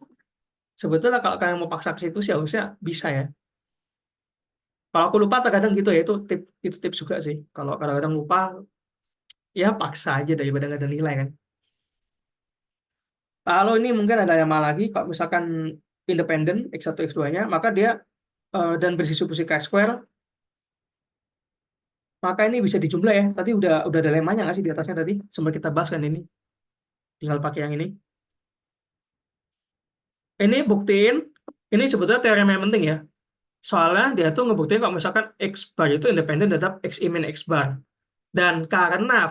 Sebetulnya kalau kalian mau paksa ke situ sih harusnya bisa ya. Kalau aku lupa terkadang gitu ya, itu tips juga sih. Kalau kadang-kadang lupa, ya paksa aja daripada nggak ada nilai kan. Kalau ini mungkin ada yang mal lagi, kalau misalkan independen X1 X2-nya, maka dia dan berdistribusi chi-square, maka ini bisa dijumlah ya. Tadi udah ada lemanya nggak sih di atasnya tadi? Sempat kita bahas kan ini. Tinggal pakai yang ini. Ini buktiin, ini sebetulnya teorem yang penting ya. Soalnya dia tuh ngebuktiin kalau misalkan X bar itu independen terhadap X min X bar. Dan karena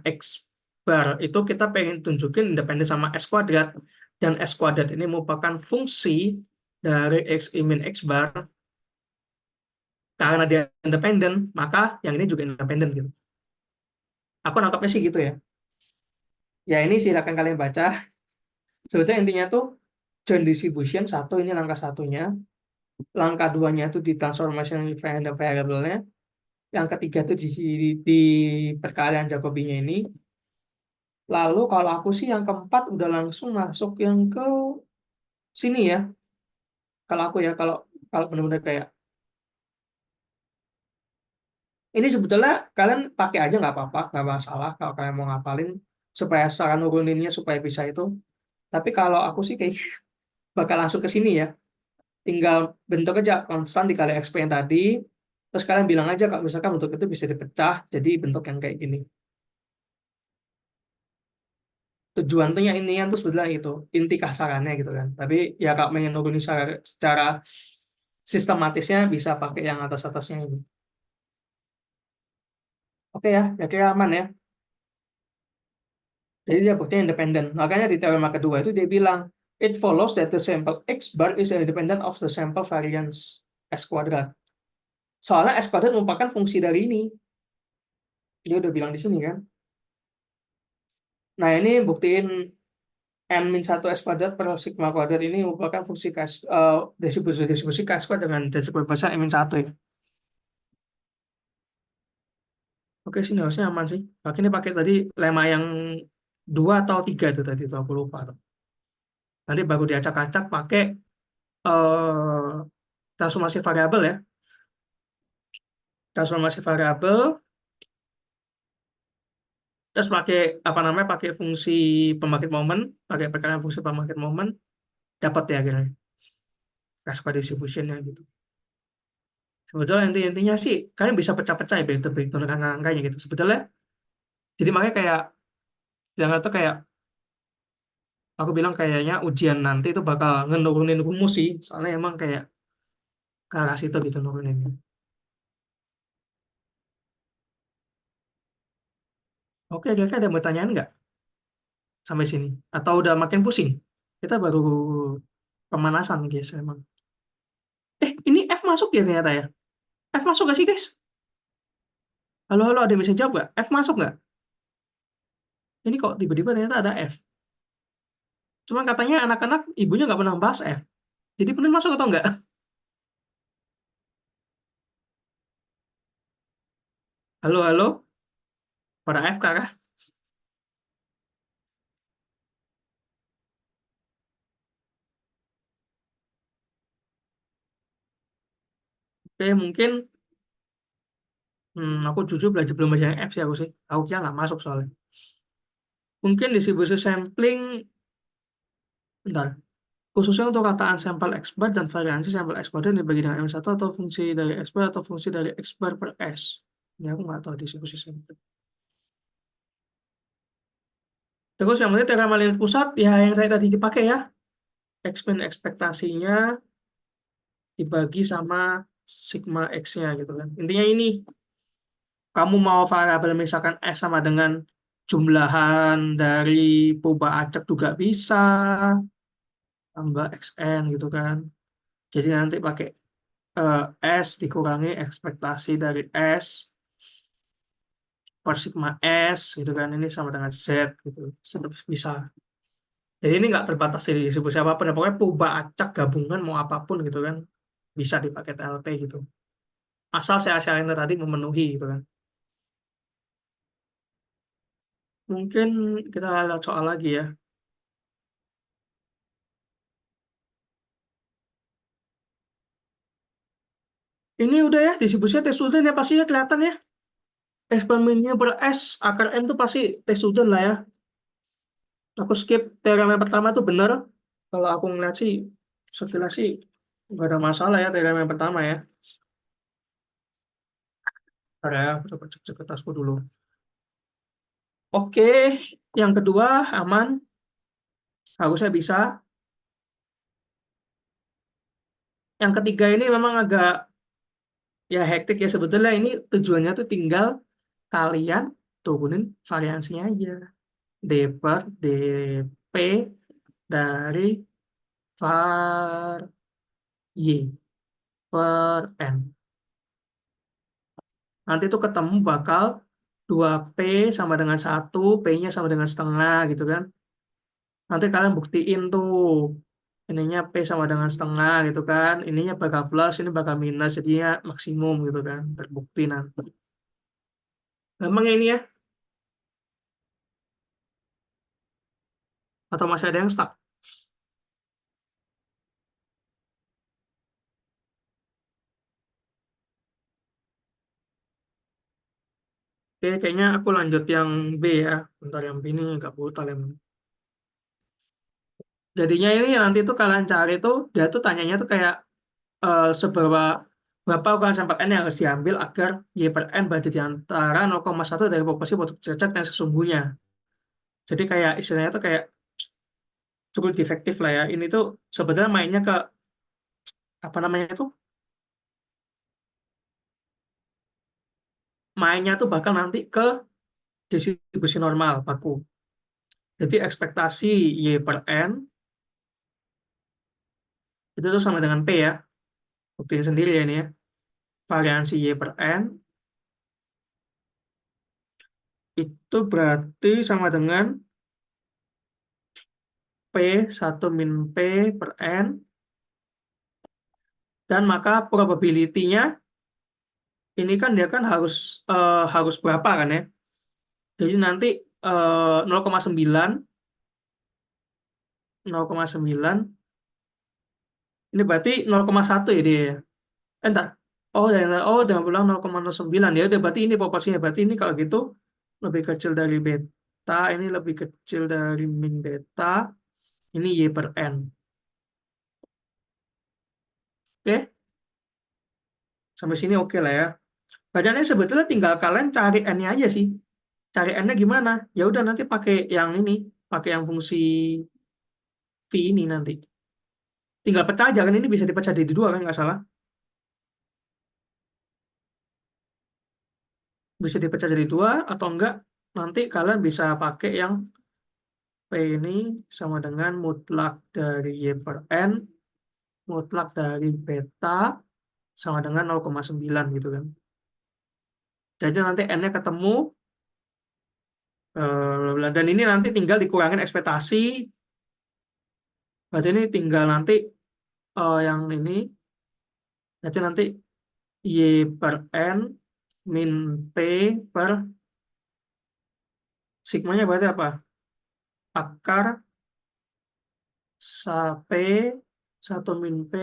X bar itu kita pengen tunjukin independen sama X kuadrat. Dan X kuadrat ini merupakan fungsi dari X min X bar. Karena dia independen, maka yang ini juga independen gitu. Aku nangkapnya sih gitu ya. Ya ini silakan kalian baca. Sebetulnya intinya tuh joint distribution satu, ini langkah satunya. Langkah duanya itu di transformation independent variable-nya. Yang ketiga itu di perkalian Jacobi-nya ini. Lalu kalau aku sih yang keempat udah langsung masuk yang ke sini ya. Kalau aku ya, kalau kalau benar-benar kayak ini sebetulnya kalian pakai aja nggak apa-apa, nggak masalah kalau kalian mau ngapalin supaya cara nuruninnya supaya bisa itu. Tapi kalau aku sih kayak bakal langsung ke sini ya. Tinggal bentuk aja konstan dikali XP yang tadi. Terus kalian bilang aja kalau misalkan bentuk itu bisa dipecah jadi bentuk yang kayak gini. Tujuan tuh ini yang tuh sebetulnya itu inti kasarannya gitu kan. Tapi ya kalau pengen nurunin secara sistematisnya bisa pakai yang atas-atasnya ini. Oke ya, kira aman ya. Jadi dia buktinya independen. Makanya di teorema kedua itu dia bilang, it follows that the sample X bar is independent of the sample variance S kuadrat. Soalnya S kuadrat merupakan fungsi dari ini. Dia udah bilang di sini kan. Nah ini buktiin n min satu S kuadrat per sigma kuadrat ini merupakan fungsi distribusi K kuadrat dengan distribusi besar n min satu ya. Oke sini harusnya aman sih. Pakai ini pakai tadi lemma yang dua atau tiga itu tadi itu aku lupa tuh. Nanti baru diacak-acak pakai eh, transformasi variabel ya. Transformasi variabel terus pakai apa namanya pakai fungsi pembangkit momen, pakai perkalian fungsi pembangkit momen dapat ya akhirnya Kaspa distributionnya gitu. Sebetulnya intinya sih kalian bisa pecah-pecah ya begitu angkanya gitu. Sebetulnya jadi makanya kayak jangan tuh kayak aku bilang kayaknya ujian nanti itu bakal ngenurunin rumus sih. Soalnya emang kayak ke arah situ gitu nuruninnya. Oke, kira-kira ada yang mau tanyain nggak sampai sini? Atau udah makin pusing? Kita baru pemanasan guys emang. Ini F masuk ya ternyata ya? F masuk gak sih guys? Halo, halo, ada yang bisa jawab nggak? F masuk nggak? Ini kok tiba-tiba ternyata ada F. Cuma katanya anak-anak ibunya nggak pernah bahas F. Jadi benar masuk atau nggak? Halo, halo, pada F kah? Oke, mungkin aku jujur belajar belum belajar yang F sih aku sih. Aku kira nggak masuk soalnya. Mungkin distribusi sampling, bentar. Khususnya untuk rataan sampel X bar dan variansi sampel X bar dibagi dengan M1 atau fungsi dari X bar atau fungsi dari X bar per S. Ini aku nggak tahu distribusi sampling. Terus yang penting teorema limit pusat, ya yang saya tadi dipakai ya. Expand ekspektasinya dibagi sama sigma X-nya gitu kan. Intinya ini, kamu mau variabel misalkan S sama dengan jumlahan dari perubahan acak juga bisa, tambah XN gitu kan. Jadi nanti pakai S dikurangi ekspektasi dari S per sigma S gitu kan. Ini sama dengan Z gitu. Bisa. Jadi ini nggak terbatas di distribusi apapun. Ya. Pokoknya perubahan acak gabungan mau apapun gitu kan. Bisa dipakai TLP gitu. Asal saya ini tadi memenuhi gitu kan. Mungkin kita lihat soal lagi ya. Ini udah ya, distribusinya T student ya pasti ya kelihatan ya. S per minnya per S akar N tuh pasti T student lah ya. Aku skip teorem yang pertama tuh bener. Kalau aku ngeliat sih, sekilas sih nggak ada masalah ya teorem yang pertama ya. Ada ya, aku coba cek ke tasku dulu. Oke, yang kedua aman, harusnya bisa. Yang ketiga ini memang agak ya hektik ya sebetulnya ini tujuannya tuh tinggal kalian turunin variansinya aja. D per dp dari var y per n. Nanti tuh ketemu bakal 2p sama dengan 1, p-nya sama dengan setengah gitu kan. Nanti kalian buktiin tuh ininya p sama dengan setengah gitu kan. Ininya bakal plus, ini bakal minus, jadinya maksimum gitu kan. Terbukti nanti. Gampang ya ini ya? Atau masih ada yang stuck? Oke, kayaknya aku lanjut yang B ya. Bentar yang B ini nggak brutal yang jadinya ini nanti tuh kalian cari tuh dia tuh tanyanya tuh kayak seberapa berapa ukuran sampel n yang harus diambil agar y per n berada di antara 0,1 dari proporsi produk cacat yang sesungguhnya. Jadi kayak istilahnya tuh kayak cukup defektif lah ya. Ini tuh sebenarnya mainnya ke apa namanya tuh mainnya tuh bakal nanti ke distribusi normal baku. Jadi ekspektasi y per n itu tuh sama dengan p ya. Buktiin sendiri ya ini ya. Variansi y per n itu berarti sama dengan P 1 min P per N, dan maka probability-nya ini kan dia kan harus berapa kan ya? Jadi nanti 0,9 0,9 ini berarti 0,1 ya dia. Ya? Entar. Jangan bilang 0,09 ya. Udah berarti ini proporsinya. Berarti ini kalau gitu lebih kecil dari beta, ini lebih kecil dari min beta, ini Y per N. Oke, sampai sini oke lah ya. Bacaannya sebetulnya tinggal kalian cari N-nya aja sih. Cari N-nya gimana? Ya udah nanti pakai yang ini, pakai yang fungsi V ini nanti. Tinggal pecah aja kan ini bisa dipecah jadi dua kan nggak salah. Bisa dipecah jadi dua atau enggak nanti kalian bisa pakai yang P ini sama dengan mutlak dari Y per N, mutlak dari beta sama dengan 0,9 gitu kan. Jadi nanti N-nya ketemu dan ini nanti tinggal dikurangin ekspektasi. Berarti ini tinggal nanti yang ini berarti nanti Y per N min P per sigmanya berarti apa? Akar P 1 min P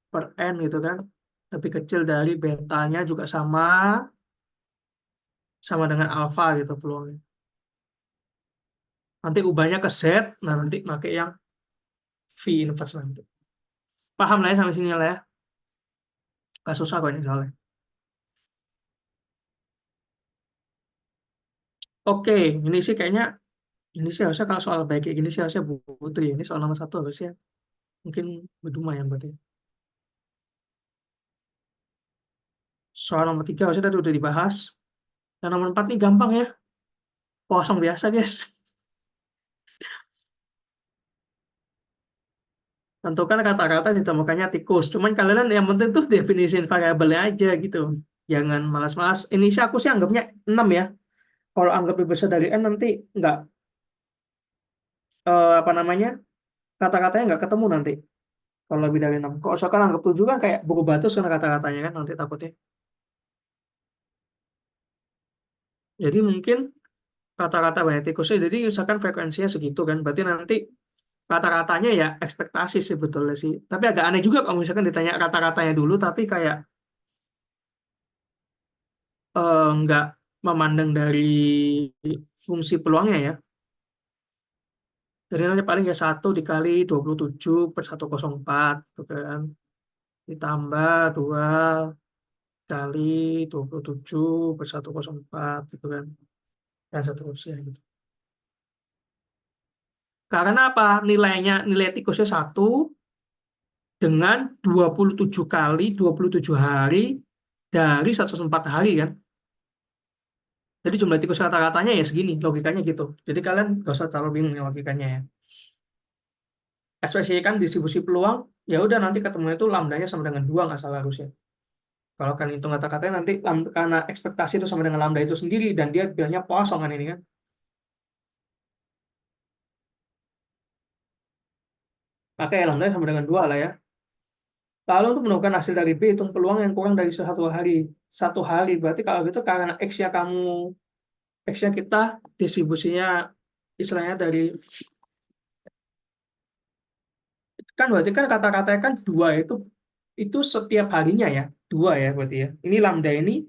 per N gitu kan. Lebih kecil dari betanya juga sama dengan alfa gitu peluangnya. Nanti ubahnya ke Z, nah nanti pakai yang V inverse nanti. Paham lah ya sampai sini lah ya. Gak susah kok ini soalnya. Oke, ini sih kayaknya ini sih harusnya kalau soal baik kayak gini sih harusnya Bu Putri. Ini soal nomor satu harusnya mungkin lumayan berarti. Soal nomor tiga harusnya tadi udah dibahas. Yang nomor empat nih gampang ya. Kosong biasa guys. Tentukan kata-kata ditemukannya tikus. Cuman kalian yang penting tuh definisiin variabelnya aja gitu. Jangan malas-malas. Ini sih aku sih anggapnya 6 ya. Kalau anggap lebih besar dari N nanti nggak apa namanya kata-katanya nggak ketemu nanti. Kalau lebih dari 6. Kalau sekarang anggap 7 kan kayak buku batu karena kata-katanya kan nanti takutnya. Jadi mungkin kata-kata banyak tikusnya. Jadi misalkan frekuensinya segitu kan. Berarti nanti kata-katanya ya ekspektasi sebetulnya sih. Tapi agak aneh juga kalau misalkan ditanya kata-katanya dulu tapi kayak nggak memandang dari fungsi peluangnya ya. Jadi nanti paling ya 1 dikali 27/104 gitu kan. Ditambah 2 kali 27/104 gitu kan. Dan seterusnya gitu. Karena apa? Nilai tikusnya 1 dengan 27 kali 27 hari dari 104 hari kan. Jadi jumlah tikus rata-ratanya ya segini, logikanya gitu. Jadi kalian gak usah terlalu bingung ya logikanya ya. Ekspresi kan distribusi peluang, ya udah nanti ketemu itu lambdanya sama dengan 2 nggak salah harusnya. Kalau kan hitung kata-katanya nanti karena ekspektasi itu sama dengan lambda itu sendiri dan dia bilangnya kosong kan ini kan. Maka ya lambda sama dengan 2 lah ya. Lalu untuk menemukan hasil dari B, hitung peluang yang kurang dari 1 hari. 1 hari, berarti kalau gitu karena X-nya kita distribusinya istilahnya dari, kan berarti kan kata-katanya kan 2 itu setiap harinya ya. 2 ya berarti ya. Ini lambda ini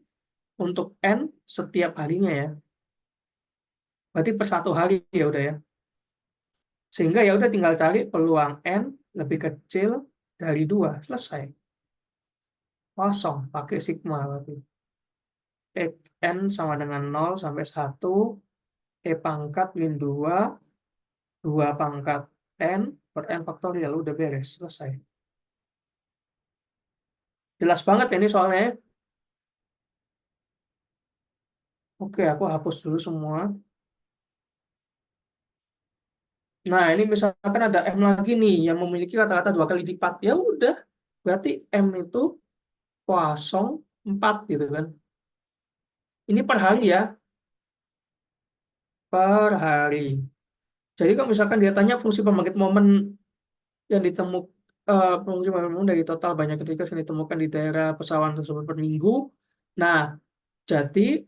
untuk N setiap harinya ya. Berarti per 1 hari ya udah ya. Sehingga ya udah tinggal cari peluang N lebih kecil dari 2. Selesai. Kosong. Pakai sigma berarti. N sama dengan 0 sampai 1. E pangkat min 2. 2 pangkat N per N faktorial. Udah beres. Selesai. Jelas banget ya ini soalnya ya. Oke, aku hapus dulu semua. Nah, ini misalkan ada M lagi nih yang memiliki kata-kata 2 kali lipat. Ya udah. Berarti M itu 0,4 gitu kan. Ini per hari ya. Per hari. Jadi kalau misalkan dia tanya fungsi pembangkit momen yang ditemukan, fungsi pembangkit momen dari total banyak ketika yang ditemukan di daerah pesawahan tersebut per minggu. Nah, jadi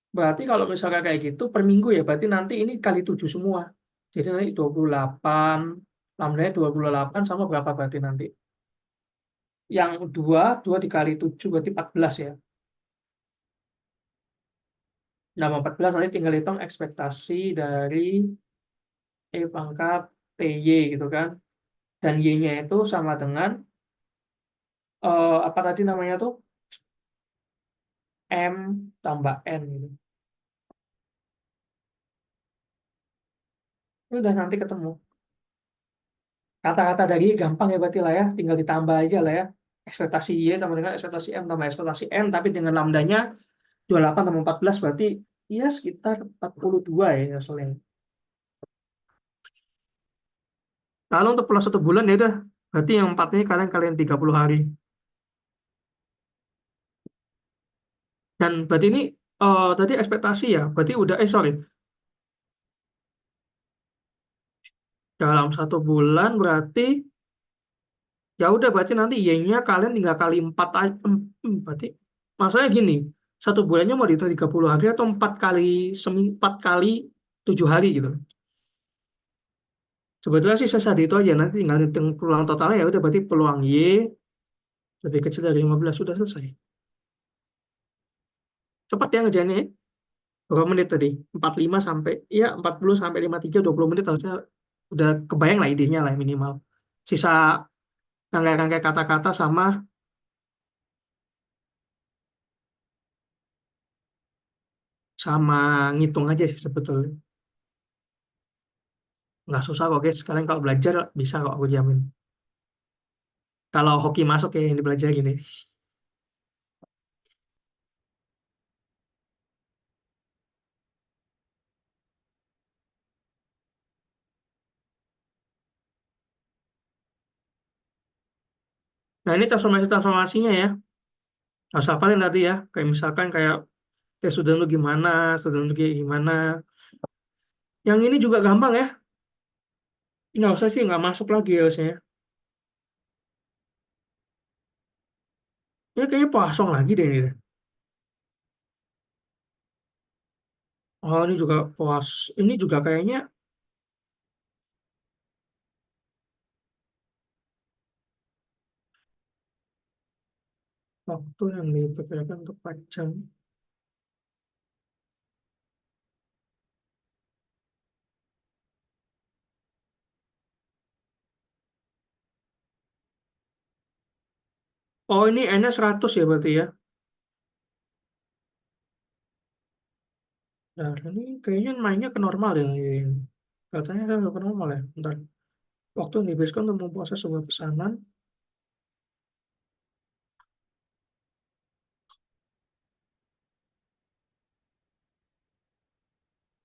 berarti kalau misalkan kayak gitu per minggu ya berarti nanti ini kali 7 semua. Jadi nanti 28, lambdanya 28 sama berapa berarti nanti? Yang 2 dikali 7 berarti 14 ya. Nah, 14 nanti tinggal hitung ekspektasi dari E pangkat TY gitu kan. Dan Y-nya itu sama dengan apa tadi namanya tuh? M tambah N gitu. Ini udah nanti ketemu. Kata-kata dari gampang ya berarti lah ya. Tinggal ditambah aja lah ya. Ekspektasi Y tambah dengan ekspektasi M tambah ekspektasi N. Tapi dengan lambdanya 28 tambah 14 berarti ya sekitar 42 ya hasilnya. Lalu untuk plus 1 bulan ya udah. Berarti yang 4 ini kalian 30 hari. Dan berarti ini tadi ekspektasi ya. Berarti udah, sorry. Dalam 1 bulan berarti ya udah berarti nanti Y-nya kalian tinggal kali 4 aja. Berarti maksudnya gini, 1 bulannya mau dihitung 30 hari atau 4 kali 7 hari gitu. Sebetulnya sih sesat itu aja, nanti tinggal hitung peluang totalnya ya udah berarti peluang Y lebih kecil dari 15 sudah selesai. Cepat ya ngerjainnya ya. Berapa menit tadi? 45 sampai ya 40 sampai 53 20 menit harusnya udah kebayang lah idenya lah minimal. Sisa rangkai-rangkai kata-kata sama ngitung aja sih sebetulnya. Nggak susah kok guys, kalian kalau belajar bisa kok aku jamin. Kalau hoki masuk ya yang dibelajar gini. Nah ini transformasinya ya, harus hafalin tadi ya. Kayak misalkan kayak student lu gimana, student lu kayak gimana. Yang ini juga gampang ya, nggak usah sih, nggak masuk lagi ya harusnya. Ini kayaknya kosong lagi deh ini. Oh ini juga pos, ini juga kayaknya waktu yang diperkirakan untuk 4 jam. Oh, ini N-nya 100 ya berarti ya. Nah, ini kayaknya mainnya ke normal ya. Ini. Katanya kan ke normal ya. Bentar. Waktu yang dibebaskan untuk memproses sebuah pesanan.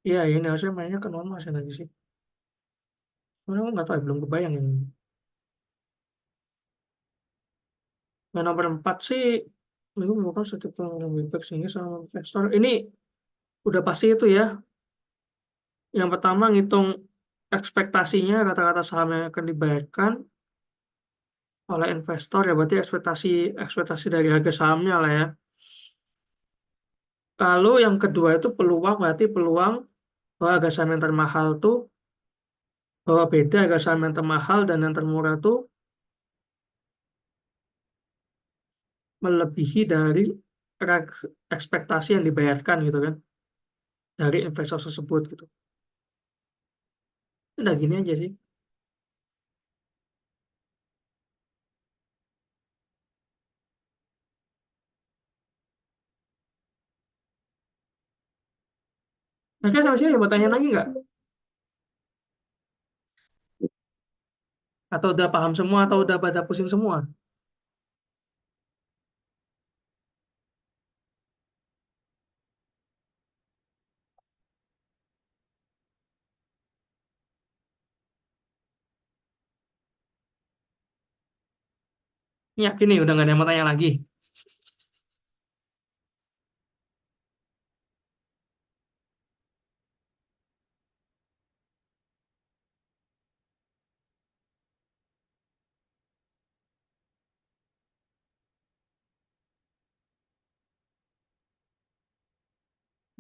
Iya, ini harusnya mainnya ke normal sih lagi sih. Sebenarnya aku nggak tahu, ya, belum kebayang ini. Yang nomor 4 sih, ini merupakan satu pengelola Webpack sehingga sama investor. Ini udah pasti itu ya. Yang pertama ngitung ekspektasinya, kata-kata saham yang akan dibayarkan oleh investor ya, berarti ekspektasi ekspektasi dari harga sahamnya lah ya. Lalu yang kedua itu peluang, berarti peluang bahwa harga saham yang termahal tuh, bahwa beda harga saham yang termahal dan yang termurah tuh melebihi dari ekspektasi yang dibayarkan gitu kan dari investor tersebut gitu. Udah gini aja sih. Mereka sama sih mau tanya lagi nggak? Atau udah paham semua atau udah pada pusing semua? Yakin nih udah nggak ada yang mau tanya lagi.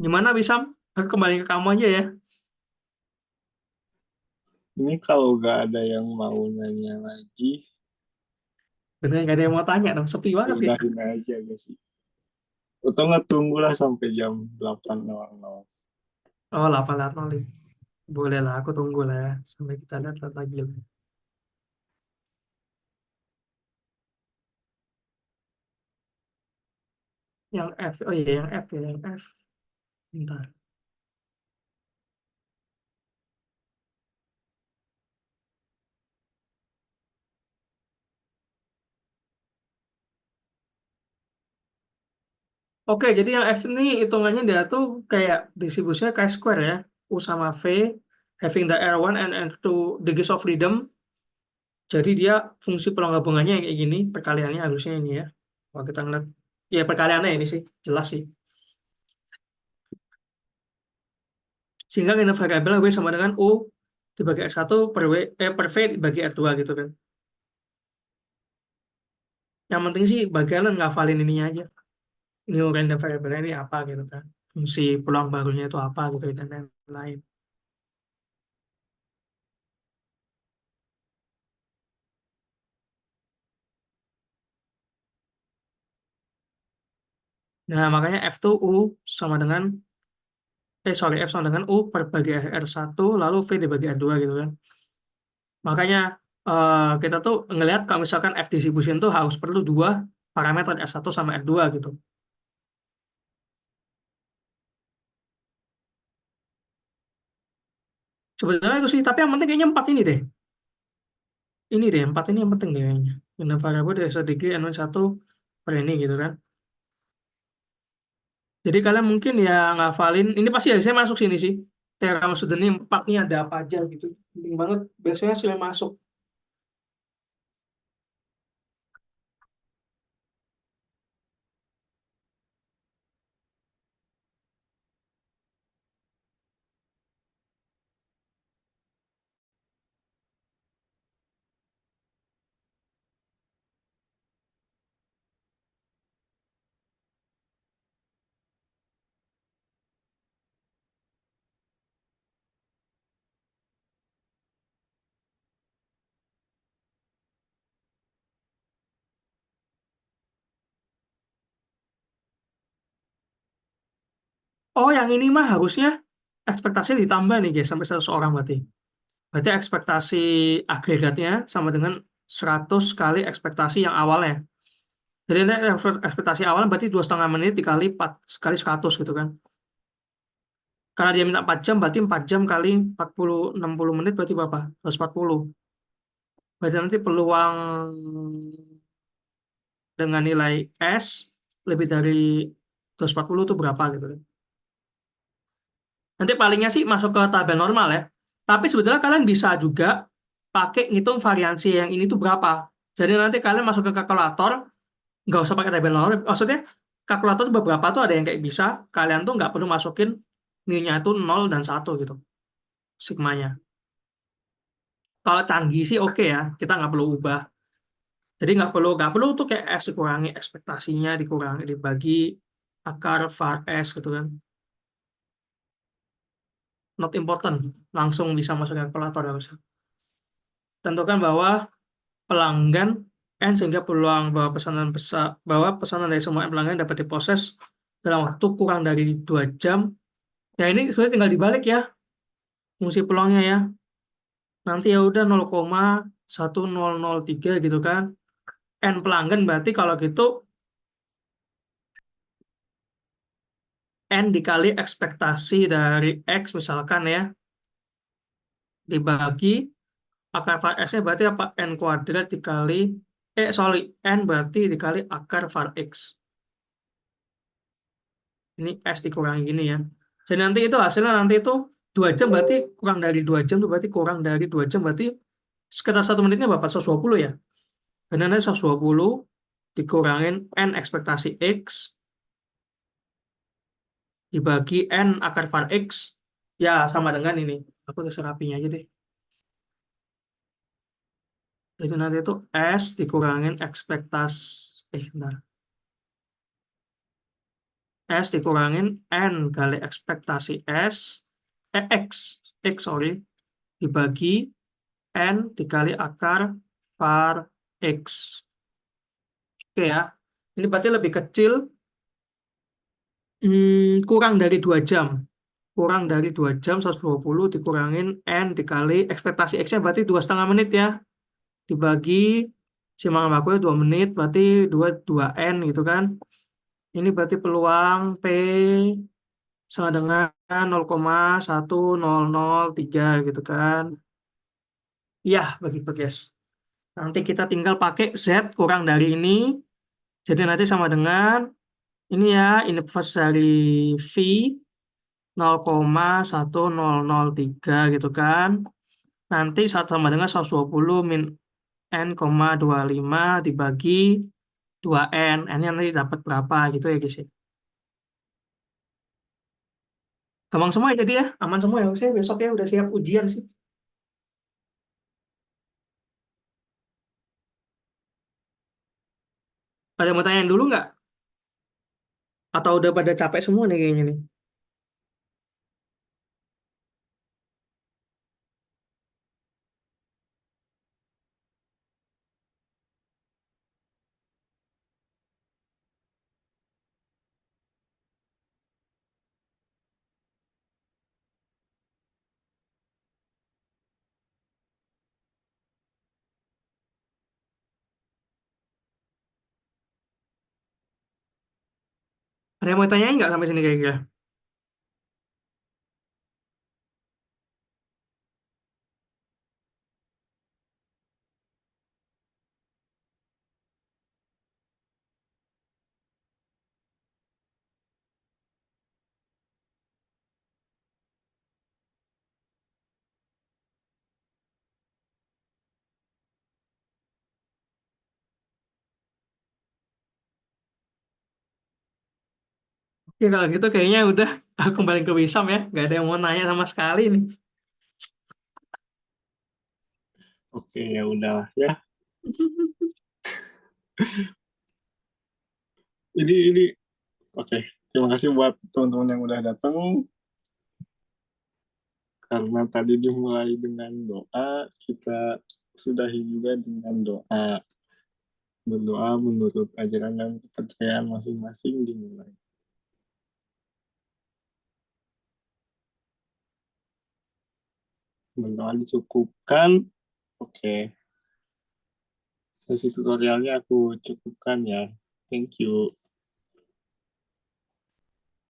Gimana bisa? Aku kembali ke kamu aja ya. Ini kalau nggak ada yang mau nanya lagi, Bener nggak ada yang mau tanya dong. Sepi banget kayak. udahin aja guys sih. Atau nggak tunggulah sampai jam 8.00. Oh, 8.00. Boleh lah, aku tunggu lah ya. Sampai kita lihat lagi lah. Yang F, oh iya yang F ya, yang F. Bentar. Oke, jadi yang F ini hitungannya dia tuh kayak distribusinya kayak square ya. U sama V, having the R1 and R2 degrees of freedom. Jadi dia fungsi penggabungannya kayak gini, perkaliannya harusnya ini ya. Kalau kita ngeliat, ya perkaliannya ini sih, jelas sih. Sehingga ini variabel W sama dengan U dibagi R1 per W, per V dibagi R2 gitu kan. Yang penting sih bagian ngafalin ininya aja. New random variable ini apa gitu kan. Fungsi peluang barunya itu apa gitu dan lain-lain. Nah, makanya F tuh U sama dengan F sama dengan U per bagi R1 lalu V dibagi R2 gitu kan. Makanya kita tuh ngelihat kalau misalkan F distribution tuh harus perlu dua parameter R1 sama R2 gitu. Sebenarnya itu sih, tapi yang penting kayaknya empat ini deh. Ini deh, empat ini yang penting deh kayaknya. Ini variabel dari sedikit N1 per ini gitu kan. Jadi kalian mungkin ya ngafalin, ini pasti ya saya masuk sini sih. Teorema Sudden ini empat nih ada apa aja gitu. Penting banget, biasanya sih masuk. Oh yang ini mah harusnya ekspektasi ditambah nih guys, sampai 100 orang berarti. Berarti ekspektasi agregatnya sama dengan 100 kali ekspektasi yang awalnya. Jadi ini ekspektasi awal berarti 2,5 menit dikali 4 kali 100 gitu kan. Karena dia minta 4 jam, berarti 4 jam kali 40, 60 menit berarti berapa? 140. Berarti nanti peluang dengan nilai S lebih dari 240 itu berapa gitu kan. Nanti palingnya sih masuk ke tabel normal ya. Tapi sebetulnya kalian bisa juga pakai ngitung variansi yang ini tuh berapa. Jadi nanti kalian masuk ke kalkulator, nggak usah pakai tabel normal. Maksudnya kalkulator tuh beberapa tuh ada yang kayak bisa, kalian tuh nggak perlu masukin nilainya itu 0 dan 1 gitu, sigmanya. Kalau canggih sih oke ya, kita nggak perlu ubah. Jadi nggak perlu tuh kayak S dikurangi ekspektasinya, dikurangi dibagi akar var S gitu kan. Not important, langsung bisa masuk ke kalkulator harusnya. Tentukan bahwa pelanggan N sehingga peluang bahwa pesanan dari semua pelanggan dapat diproses dalam waktu kurang dari 2 jam. Ya ini sebenarnya tinggal dibalik ya fungsi peluangnya ya. Nanti ya udah 0,1003 gitu kan. N pelanggan berarti kalau gitu N dikali ekspektasi dari X misalkan ya, dibagi akar var X-nya berarti apa? N kuadrat dikali, sorry, N berarti dikali akar var X. Ini S dikurangi gini ya. Jadi nanti itu hasilnya nanti itu 2 jam berarti kurang dari 2 jam itu berarti kurang dari 2 jam berarti sekitar 1 menitnya berapa? 120 ya. Dan nanti 120 dikurangin N ekspektasi X dibagi N akar var X ya sama dengan ini. Aku tulis rapinya aja deh. Itu nanti itu S dikurangin bentar. S dikurangin N kali ekspektasi X, sorry, dibagi N dikali akar var X. Oke ya, ini berarti lebih kecil, kurang dari 2 jam. Kurang dari 2 jam, 120 dikurangin N dikali ekspektasi X-nya berarti 2,5 menit ya. Dibagi simpanan waktunya 2 menit, berarti 2 N gitu kan. Ini berarti peluang P sama dengan 0,1003 gitu kan. Ya, begitu guys. Nanti kita tinggal pakai Z kurang dari ini. Jadi nanti sama dengan ini ya, inverse dari V 0,1003 gitu kan. Nanti sama dengan 120 min N,25 dibagi 2N. N-nya nanti dapat berapa gitu ya guys ya. Gampang semua ya jadi ya, aman semua ya. Saya besok ya udah siap ujian sih. Ada yang mau tanyain dulu nggak? Atau udah pada capek semua nih kayaknya nih? Ada yang mau tanyain nggak sampai sini kira-kira? Ya kalau gitu kayaknya udah aku kembali ke Wisam ya. Nggak ada yang mau nanya sama sekali nih. Oke, ya udahlah ya. Ini oke. Terima kasih buat teman-teman yang udah datang. Karena tadi dimulai dengan doa, kita sudahi juga dengan doa. Berdoa menurut ajaran dan kepercayaan masing-masing dimulai. Berdoa dicukupkan. Oke, sesi tutorialnya aku cukupkan ya. Thank you.